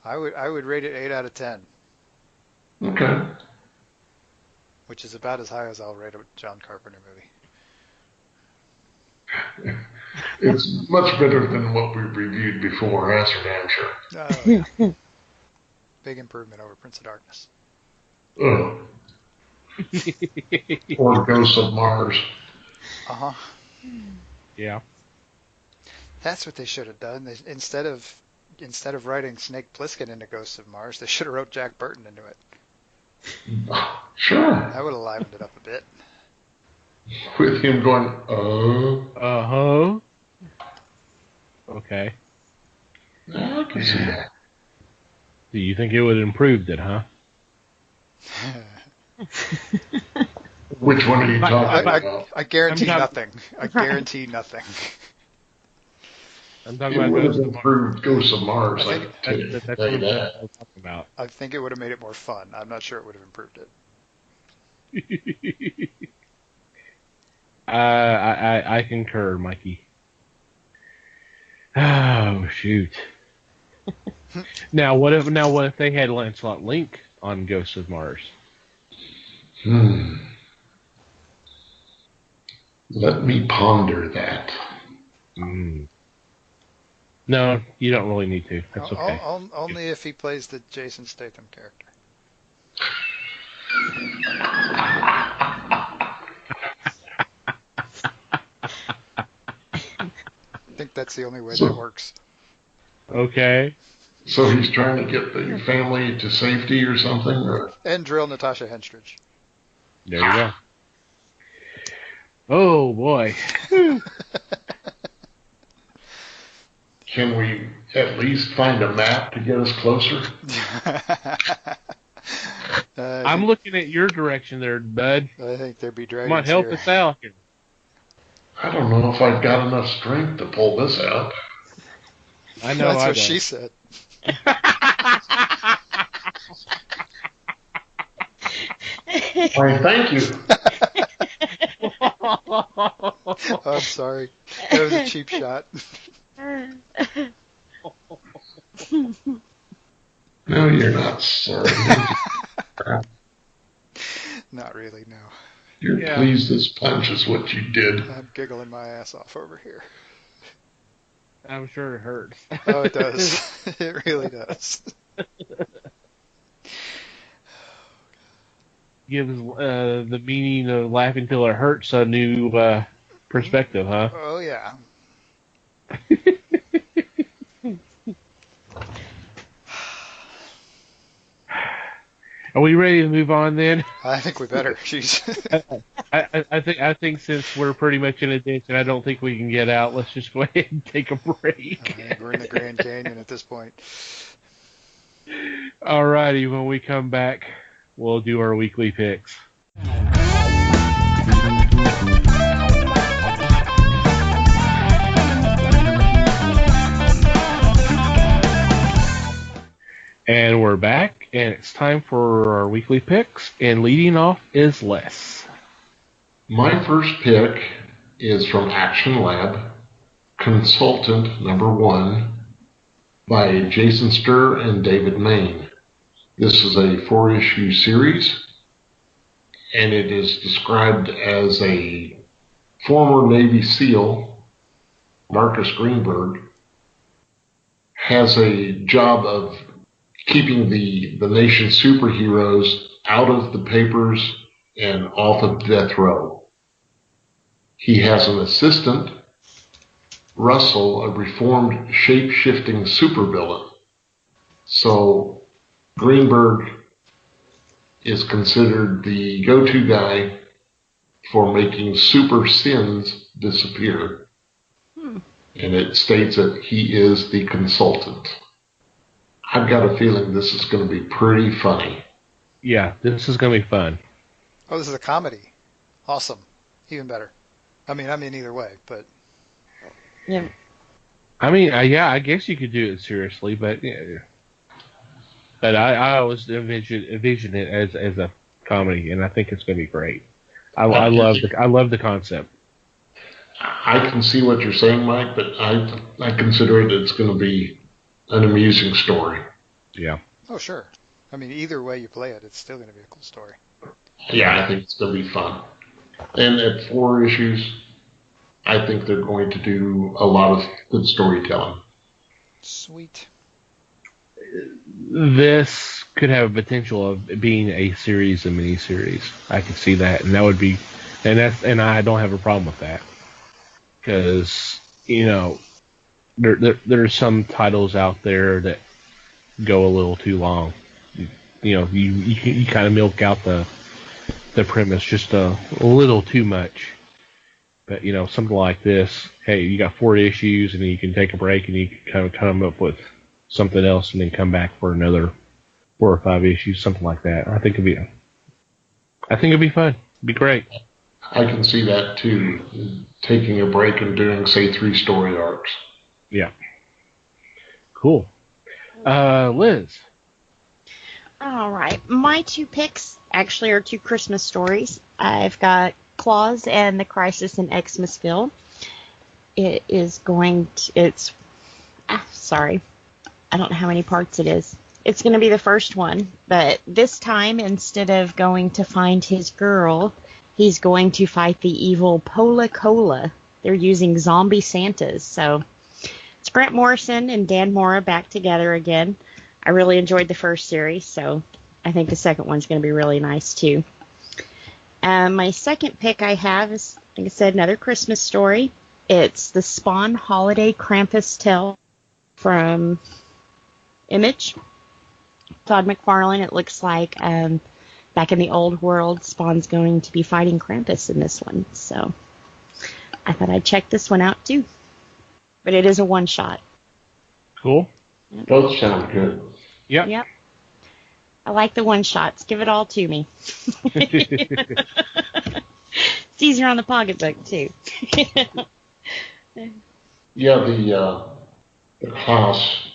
I would rate it 8 out of 10. Okay. Which is about as high as I'll rate a John Carpenter movie. It's much better than what we reviewed before, that's for damn sure. Yeah. Big improvement over Prince of Darkness. Ugh. Or Ghosts of Mars. Uh-huh. Yeah. That's what they should have done. Instead of writing Snake Plissken into Ghosts of Mars, they should have wrote Jack Burton into it. Sure. That would have livened it up a bit. With him going, oh. Uh-huh. Okay. I can see that. Do you think it would have improved it, huh? Which one are you talking about? I guarantee nothing. I guarantee nothing. I'm talking It about would have Ghost of Mars. improved Ghost of Mars. I think That's what I'm talking about. I think it would have made it more fun. I'm not sure it would have improved it. I concur, Mikey. Oh shoot! Now what if they had Lancelot Link on Ghosts of Mars? Let me ponder that. No, you don't really need to. That's okay. Only if he plays the Jason Statham character. I think that's the only way that works. Okay. So he's trying to get the family to safety or something? Or? And drill Natasha Henstridge. There you go. Oh, boy. Can we at least find a map to get us closer? I'm looking at your direction there, bud. I think there'd be dragons. Come on, help us out here. I don't know if I've got enough strength to pull this out. I know. That's what she said. Why, thank you. I'm sorry. That was a cheap shot. No, you're not sorry. Not really, no. You're pleased as punch is what you did. I'm giggling my ass off over here. I'm sure it hurts. Oh, it does. It really does. Gives the meaning of laughing till it hurts a new perspective, huh? Oh, yeah. Are we ready to move on then? I think we better. Jeez. I think since we're pretty much in a ditch and I don't think we can get out, let's just go ahead and take a break. We're in the Grand Canyon at this point. Alrighty, when we come back, we'll do our weekly picks. And we're back, and it's time for our weekly picks, and leading off is Les. My first pick is from Action Lab, Consultant Number 1, by Jason Sturr and David Main. This is a 4-issue series, and it is described as a former Navy SEAL, Marcus Greenberg, has a job of keeping the nation's superheroes out of the papers and off of death row. He has an assistant, Russell, a reformed shape-shifting supervillain. So Greenberg is considered the go-to guy for making super sins disappear. And it states that he is the consultant. I've got a feeling this is going to be pretty funny. Yeah, this is going to be fun. Oh, this is a comedy. Awesome. Even better. I mean either way, but... Yeah. I mean, I guess you could do it seriously, but I always envision it as a comedy, and I think it's going to be great. I love the concept. I can see what you're saying, Mike, but I consider it's going to be an amusing story. Yeah. Oh, sure. I mean, either way you play it, it's still going to be a cool story. Yeah, I think it's going to be fun. And at 4 issues, I think they're going to do a lot of good storytelling. Sweet. This could have a potential of being a series, a mini-series. I could see that, and that would be, and I don't have a problem with that, because there's some titles out there that go a little too long. You kind of milk out the premise just a little too much. But something like this, hey, you got 4 issues, and then you can take a break, and you can kind of come up with something else, and then come back for another 4 or 5 issues, something like that. I think it'd be fun. Be great. I can see that too, taking a break and doing, say, 3 story arcs. Yeah. Cool. Liz. All right. My 2 picks actually are 2 Christmas stories. I've got Claus and the Crisis in Xmasville. It is going to, sorry. I don't know how many parts it is. It's going to be the first one, but this time, instead of going to find his girl, he's going to fight the evil Pola Cola. They're using zombie Santas, so it's Grant Morrison and Dan Mora back together again. I really enjoyed the first series, so I think the second one's going to be really nice, too. My second pick I have is, like I said, another Christmas story. It's the Spawn Holiday Krampus Tale from Image. Todd McFarlane. It looks like back in the old world, Spawn's going to be fighting Krampus in this one. So I thought I'd check this one out, too. But it is a one-shot. Cool. Yep. Both sound good. Yep. Yep. I like the one-shots. Give it all to me. It's easier on the pocketbook, too. Yeah, the class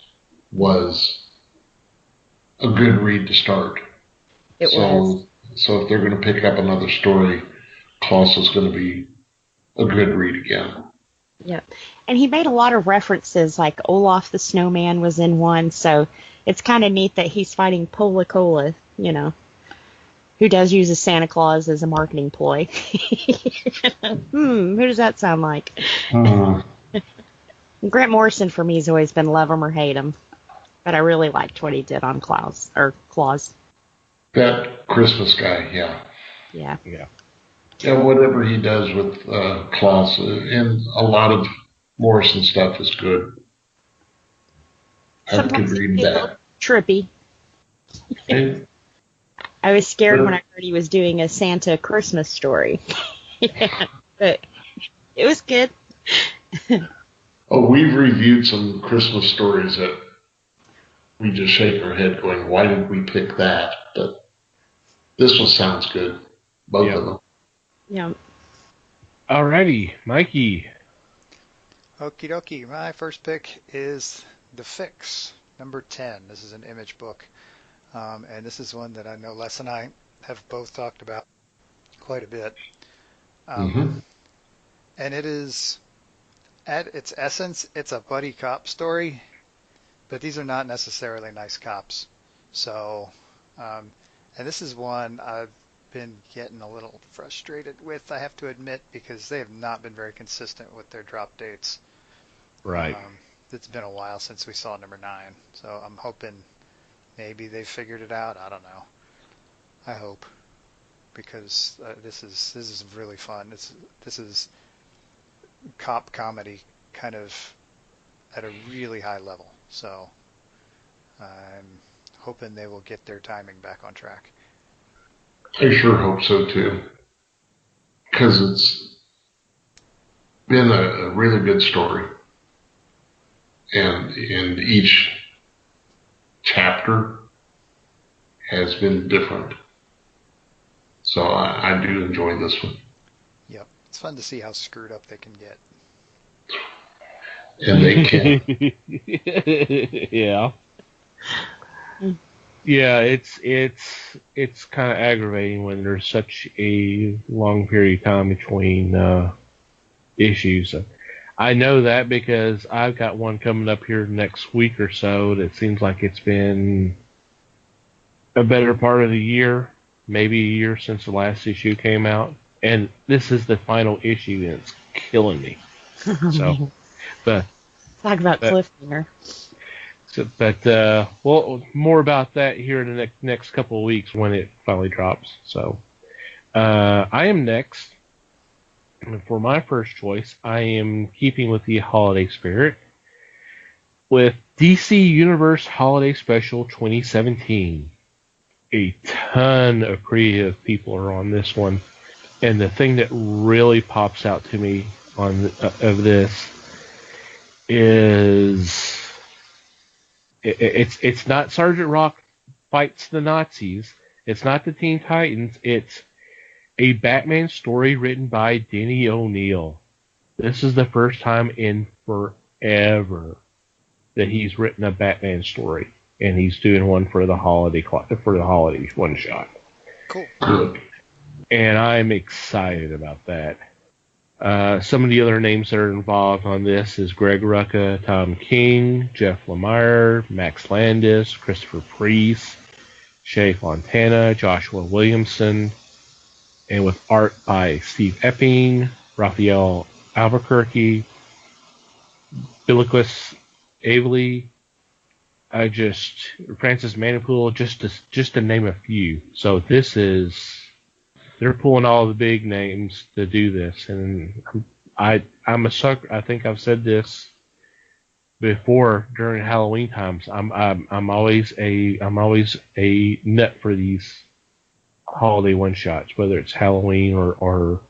was a good read to start. It was. So if they're going to pick up another story, Klaus is going to be a good read again. Yep. And he made a lot of references, like Olaf the Snowman was in one, so it's kind of neat that he's fighting Pola Cola, you know, who does use a Santa Claus as a marketing ploy. Who does that sound like? Grant Morrison, for me, has always been love him or hate him, but I really liked what he did on Claus. That Christmas guy, yeah. Yeah. Yeah, whatever he does with Klaus, and a lot of Morrison stuff is good. I could read that. Trippy. And, I was scared when I heard he was doing a Santa Christmas story. But it was good. we've reviewed some Christmas stories that we just shake our head going, why did we pick that? But this one sounds good. Both of them. Yeah. Alrighty, Mikey. Okie dokie. My first pick is The Fix, number 10. This is an Image book. And this is one that I know Les and I have both talked about quite a bit. And it is, at its essence, it's a buddy cop story, but these are not necessarily nice cops. So, and this is one I've been getting a little frustrated with, I have to admit, because they have not been very consistent with their drop dates. Right. It's been a while since we saw number 9, so I'm hoping maybe they figured it out. I don't know. I hope, because this is really fun. This is cop comedy, kind of at a really high level. So I'm hoping they will get their timing back on track. I sure hope so too, because it's been a really good story, and each chapter has been different. So I do enjoy this one. Yep, it's fun to see how screwed up they can get. And they can. Yeah. Yeah, it's kind of aggravating when there's such a long period of time between issues. I know that because I've got one coming up here next week or so that seems like it's been a better part of the year, maybe a year since the last issue came out, and this is the final issue, and it's killing me. So, but talk about cliffhanger. Well, more about that here in the next couple of weeks when it finally drops. So, I am next. And for my first choice, I am keeping with the holiday spirit with DC Universe Holiday Special 2017. A ton of creative people are on this one. And the thing that really pops out to me of this is it's not Sergeant Rock fights the Nazis. It's not the Teen Titans. It's a Batman story written by Denny O'Neil. This is the first time in forever that he's written a Batman story, and he's doing one for the holiday one shot. Cool. And I'm excited about that. Some of the other names that are involved on this is Greg Rucka, Tom King, Jeff Lemire, Max Landis, Christopher Priest, Shay Fontana, Joshua Williamson, and with art by Steve Epping, Raphael Albuquerque, Biliquis Avely, Francis Manipool, just to name a few. So they're pulling all the big names to do this, and I'm a sucker. I think I've said this before during Halloween times. I'm always a nut for these holiday one shots, whether it's Halloween or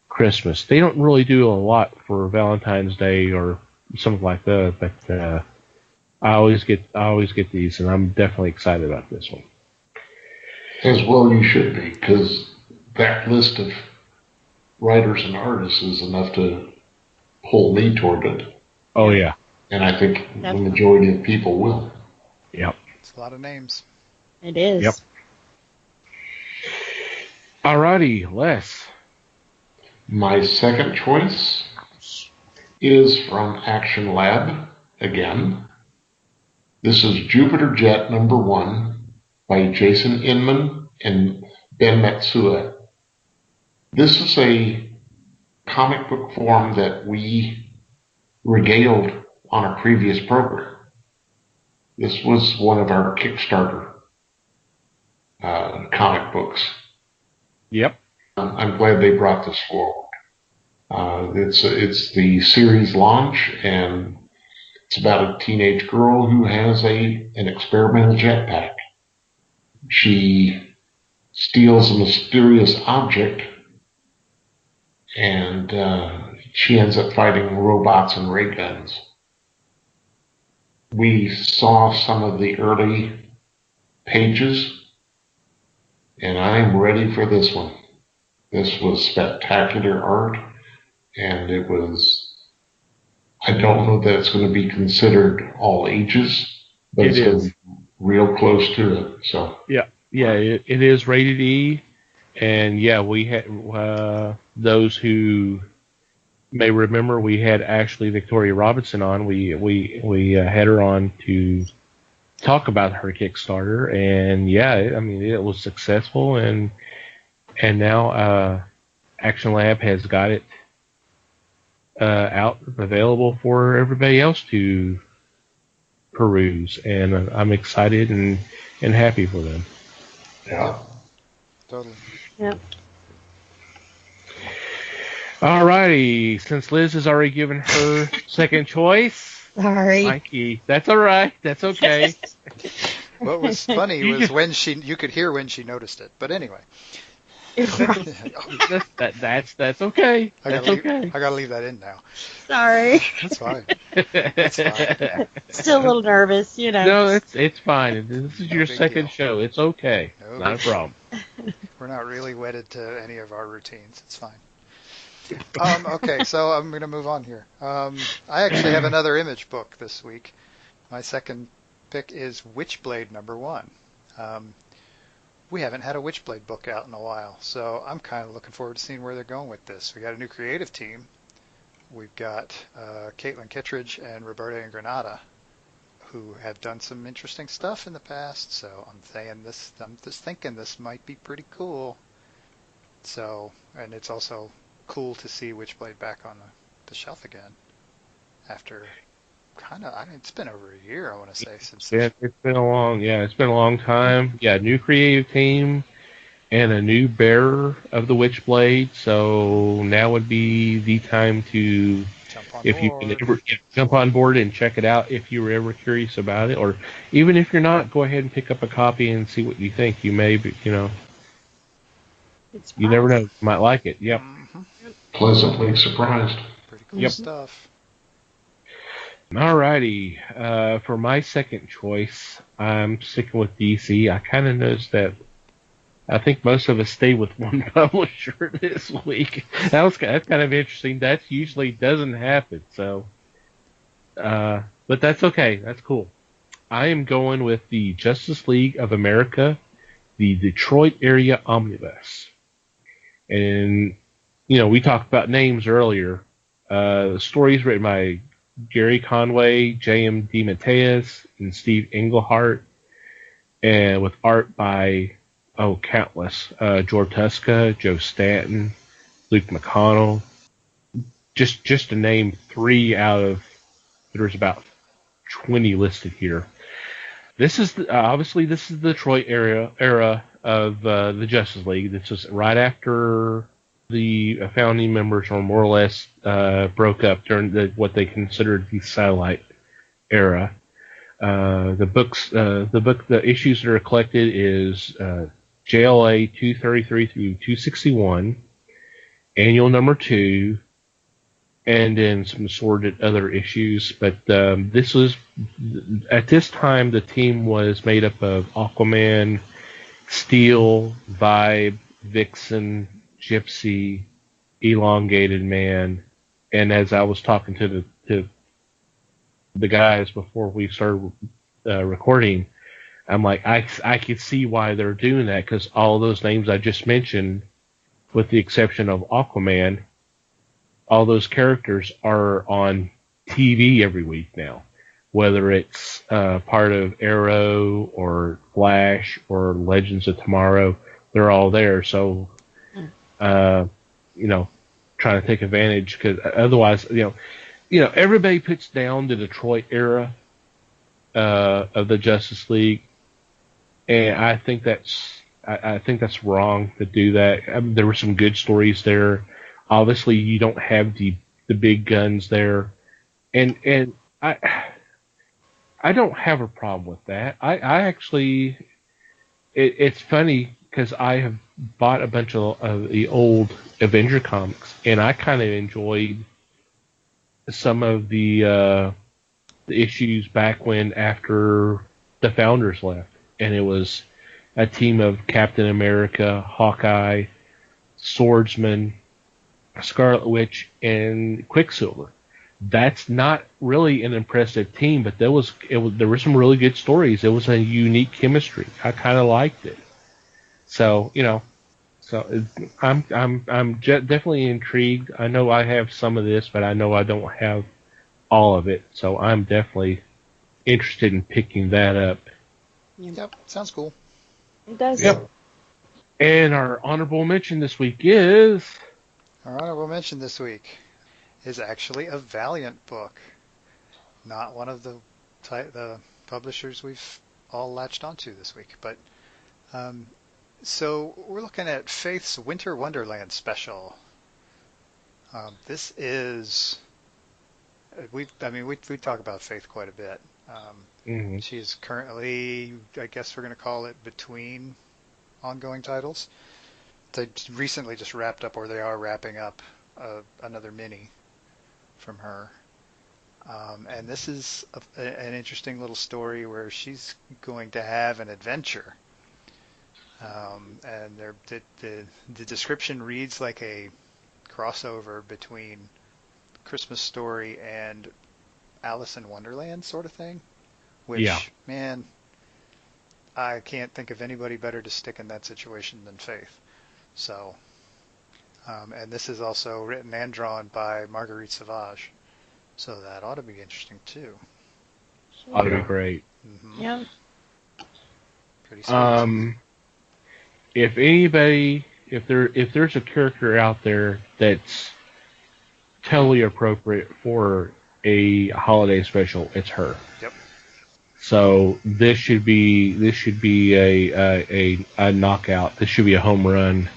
Christmas. They don't really do a lot for Valentine's Day or something like that, but I always get these, and I'm definitely excited about this one. As well you should be, because that list of writers and artists is enough to pull me toward it. Oh, yeah. And I think the majority of people will. Yep. It's a lot of names. It is. Yep. Alrighty, Les. My second choice is from Action Lab again. This is Jupiter Jet #1 by Jason Inman and Ben Matsua. This is a comic book form that we regaled on a previous program. This was one of our Kickstarter comic books. Yep. I'm glad they brought this forward. It's the series launch, and it's about a teenage girl who has an experimental jetpack. She steals a mysterious object, and she ends up fighting robots and ray guns. We saw some of the early pages, and I'm ready for this one. This was spectacular art, and I don't know that it's going to be considered all ages, but it's going to be real close to it. So it is rated E, and we had those who may remember we had Ashley Victoria Robinson on. We had her on to talk about her Kickstarter, and it was successful, and now Action Lab has got it out available for everybody else to peruse, and I'm excited and happy for them. Yeah. Totally. Yep. Alrighty, since Liz has already given her second choice, sorry, Mikey, that's all right. That's okay. What was funny was when you could hear when she noticed it. But anyway. That's okay. I gotta leave that in now. Sorry. That's fine. That's fine. Still a little nervous, No, it's fine. This is your second show. It's okay. Not a problem. We're not really wedded to any of our routines. It's fine. Okay, so I'm going to move on here. I actually have another image book this week. My second pick is Witchblade #1. We haven't had a Witchblade book out in a while, so I'm kind of looking forward to seeing where they're going with this. We got a new creative team. We've got Caitlin Kittredge and Roberta Ingranata, who have done some interesting stuff in the past. So I'm just thinking this might be pretty cool. So, and it's also cool to see Witchblade back on the shelf again after it's been over a year, I want to say, since. Yeah, it's been a long time. Yeah, new creative team and a new bearer of the Witchblade. So now would be the time to, jump on board and check it out if you were ever curious about it, or even if you're not, go ahead and pick up a copy and see what you think. You may, you never know, you might like it. Yep. Mm-hmm. Pleasantly surprised. Pretty cool stuff. Alrighty, for my second choice, I'm sticking with DC. I kind of noticed that I think most of us stay with one publisher this week. That's kind of interesting. That usually doesn't happen. So, but that's okay. That's cool. I am going with the Justice League of America, the Detroit area omnibus. And, we talked about names earlier. The story is written by Gary Conway, J.M. DeMatteis, and Steve Englehart, and with art by, countless. George Tuska, Joe Stanton, Luke McConnell. Just to name 3 out of, there's about 20 listed here. This is obviously the Detroit era of the Justice League. This was right after the founding members, or more or less, broke up during what they considered the satellite era. The issues that are collected is JLA 233 through 261, annual number 2, and then some assorted other issues. But this was, at this time, the team was made up of Aquaman, Steel, Vibe, Vixen, Gypsy, Elongated Man, and as I was talking to the guys before we started recording, I'm like, I could see why they're doing that, because all those names I just mentioned, with the exception of Aquaman, all those characters are on TV every week now, whether it's part of Arrow or Flash or Legends of Tomorrow, they're all there. So, trying to take advantage, because otherwise, everybody puts down the Detroit era of the Justice League, and I think that's wrong to do that. I mean, there were some good stories there. Obviously, you don't have the big guns there, and I don't have a problem with that. I actually, it's funny because I have bought a bunch of the old Avenger comics, and I kind of enjoyed some of the issues back after the founders left, and it was a team of Captain America, Hawkeye, Swordsman, Scarlet Witch, and Quicksilver. That's not really an impressive team, but there were some really good stories. It was a unique chemistry. I kind of liked it. So I'm definitely intrigued. I know I have some of this, but I know I don't have all of it. So I'm definitely interested in picking that up. Yep, sounds cool. It does. Yep. And our honorable mention this week is... Our honorable mention this week is actually a Valiant book. Not one of the publishers we've all latched onto this week, but... So we're looking at Faith's Winter Wonderland special. This is, we talk about Faith quite a bit. She's currently, I guess we're going to call it, between ongoing titles. They recently just wrapped up, or they are wrapping up, another mini from her. And this is an interesting little story where she's going to have an adventure. And the description reads like a crossover between Christmas Story and Alice in Wonderland sort of thing, which, man, I can't think of anybody better to stick in that situation than Faith. So, and this is also written and drawn by Marguerite Sauvage, so that ought to be interesting too. Ought to be great. Mm-hmm. Yeah. Pretty sweet. If there's a character out there that's totally appropriate for a holiday special, it's her. Yep. So this should be a knockout. This should be a home run.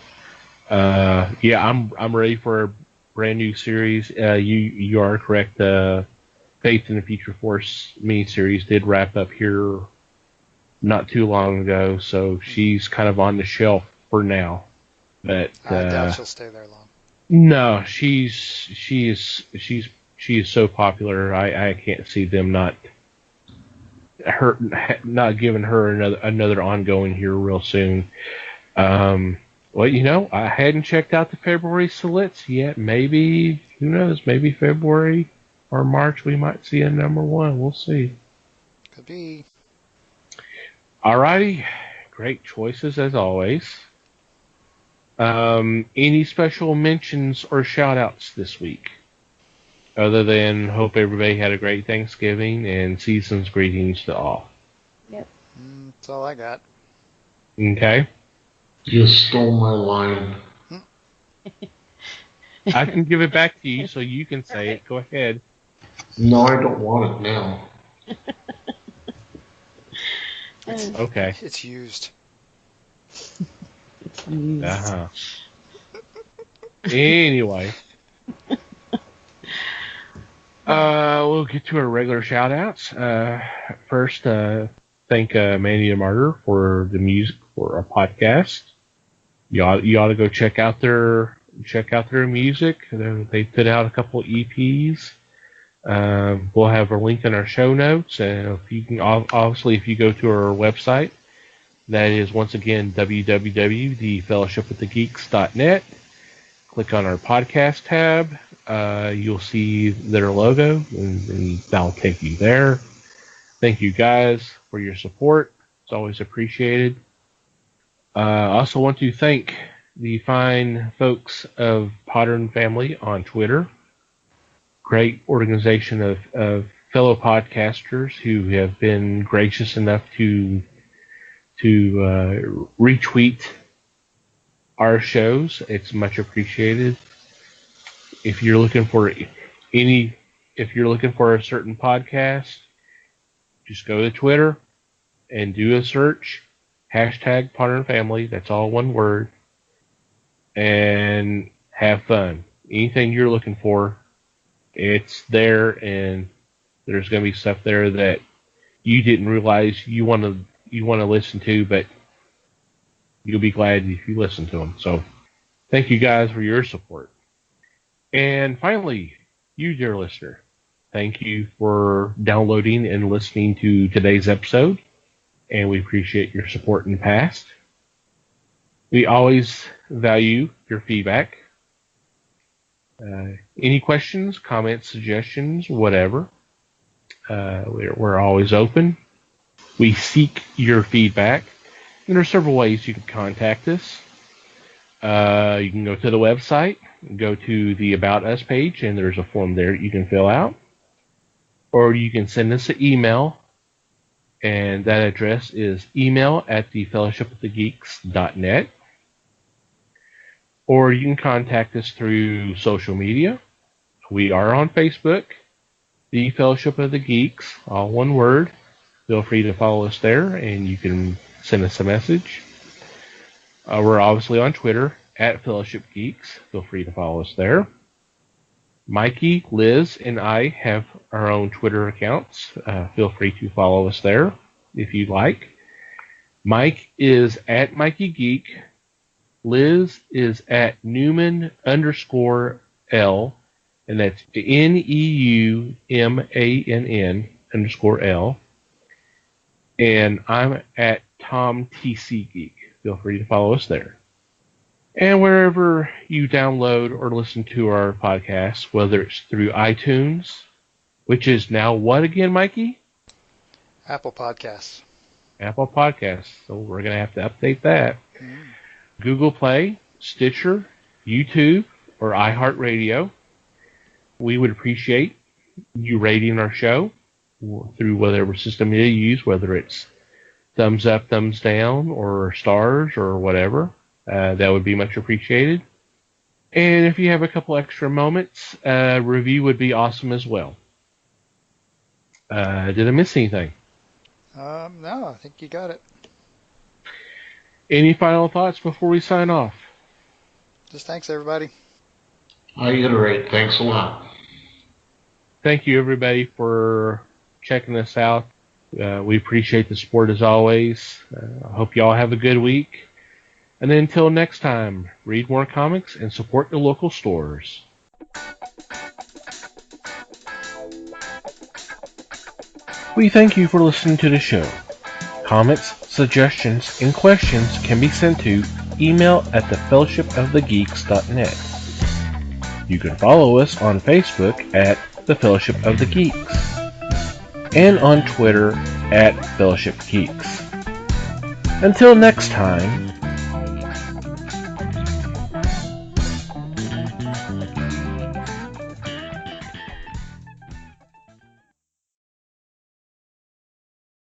I'm ready for a brand new series. You are correct. Faith in the Future Force miniseries did wrap up here not too long ago, so she's kind of on the shelf for now. But I doubt she'll stay there long. No, she is so popular. I can't see them not giving her another ongoing here real soon. Well, I hadn't checked out the February slits yet. Maybe, who knows, maybe February or March we might see a number one. We'll see. Could be. Alrighty. Great choices as always. Any special mentions or shout outs this week? Other than hope everybody had a great Thanksgiving and season's greetings to all. Yep. That's all I got. Okay. You stole my line. I can give it back to you so you can say it. Go ahead. No, I don't want it now. Okay. It's used. Uh-huh. Anyway. We'll get to our regular shout-outs. First, thank Mandy and Martyr for the music for our podcast. You ought to go check out their music. They put out a couple EPs. We'll have a link in our show notes, and if you go to our website, that is once again www.thefellowshipwiththegeeks.net. Click on our podcast tab. You'll see their logo, and that'll take you there. Thank you guys for your support. It's always appreciated. I also want to thank the fine folks of Potter and Family on Twitter. Great organization of fellow podcasters who have been gracious enough to retweet our shows. It's much appreciated. If you're looking for a certain podcast, just go to Twitter and do a search, hashtag Potter and Family. That's all one word, and have fun. Anything you're looking for, it's there, and there's going to be stuff there that you didn't realize you want to listen to, but you'll be glad if you listen to them. So thank you guys for your support. And finally, you, dear listener, thank you for downloading and listening to today's episode, and we appreciate your support in the past. We always value your feedback. Any questions, comments, suggestions, whatever. We're always open. We seek your feedback. And there are several ways you can contact us. You can go to the website, go to the About Us page, and there's a form there you can fill out. Or you can send us an email, and that address is email@thefellowshipofthegeeks.net. Or you can contact us through social media. We are on Facebook, The Fellowship of the Geeks, all one word. Feel free to follow us there, and you can send us a message. We're obviously on Twitter, @FellowshipGeeks. Feel free to follow us there. Mikey, Liz, and I have our own Twitter accounts. Feel free to follow us there if you'd like. Mike is @MikeyGeek. Liz is @Newman_L, and that's NEUMANN_L. And I'm @TomTCGeek. Feel free to follow us there. And wherever you download or listen to our podcast, whether it's through iTunes, which is now what again, Mikey? Apple Podcasts. Apple Podcasts. So we're going to have to update that. Google Play, Stitcher, YouTube, or iHeartRadio. We would appreciate you rating our show through whatever system you use, whether it's thumbs up, thumbs down, or stars, or whatever. That would be much appreciated. And if you have a couple extra moments, a review would be awesome as well. Did I miss anything? No, I think you got it. Any final thoughts before we sign off? Just thanks, everybody. I iterate. Thanks a lot. Thank you, everybody, for checking us out. We appreciate the support as always. I hope you all have a good week. And then until next time, read more comics and support your local stores. We thank you for listening to the show. Comments, suggestions, and questions can be sent to email at thefellowshipofthegeeks.net. You can follow us on Facebook at The Fellowship of the Geeks and on Twitter at Fellowship Geeks. Until next time,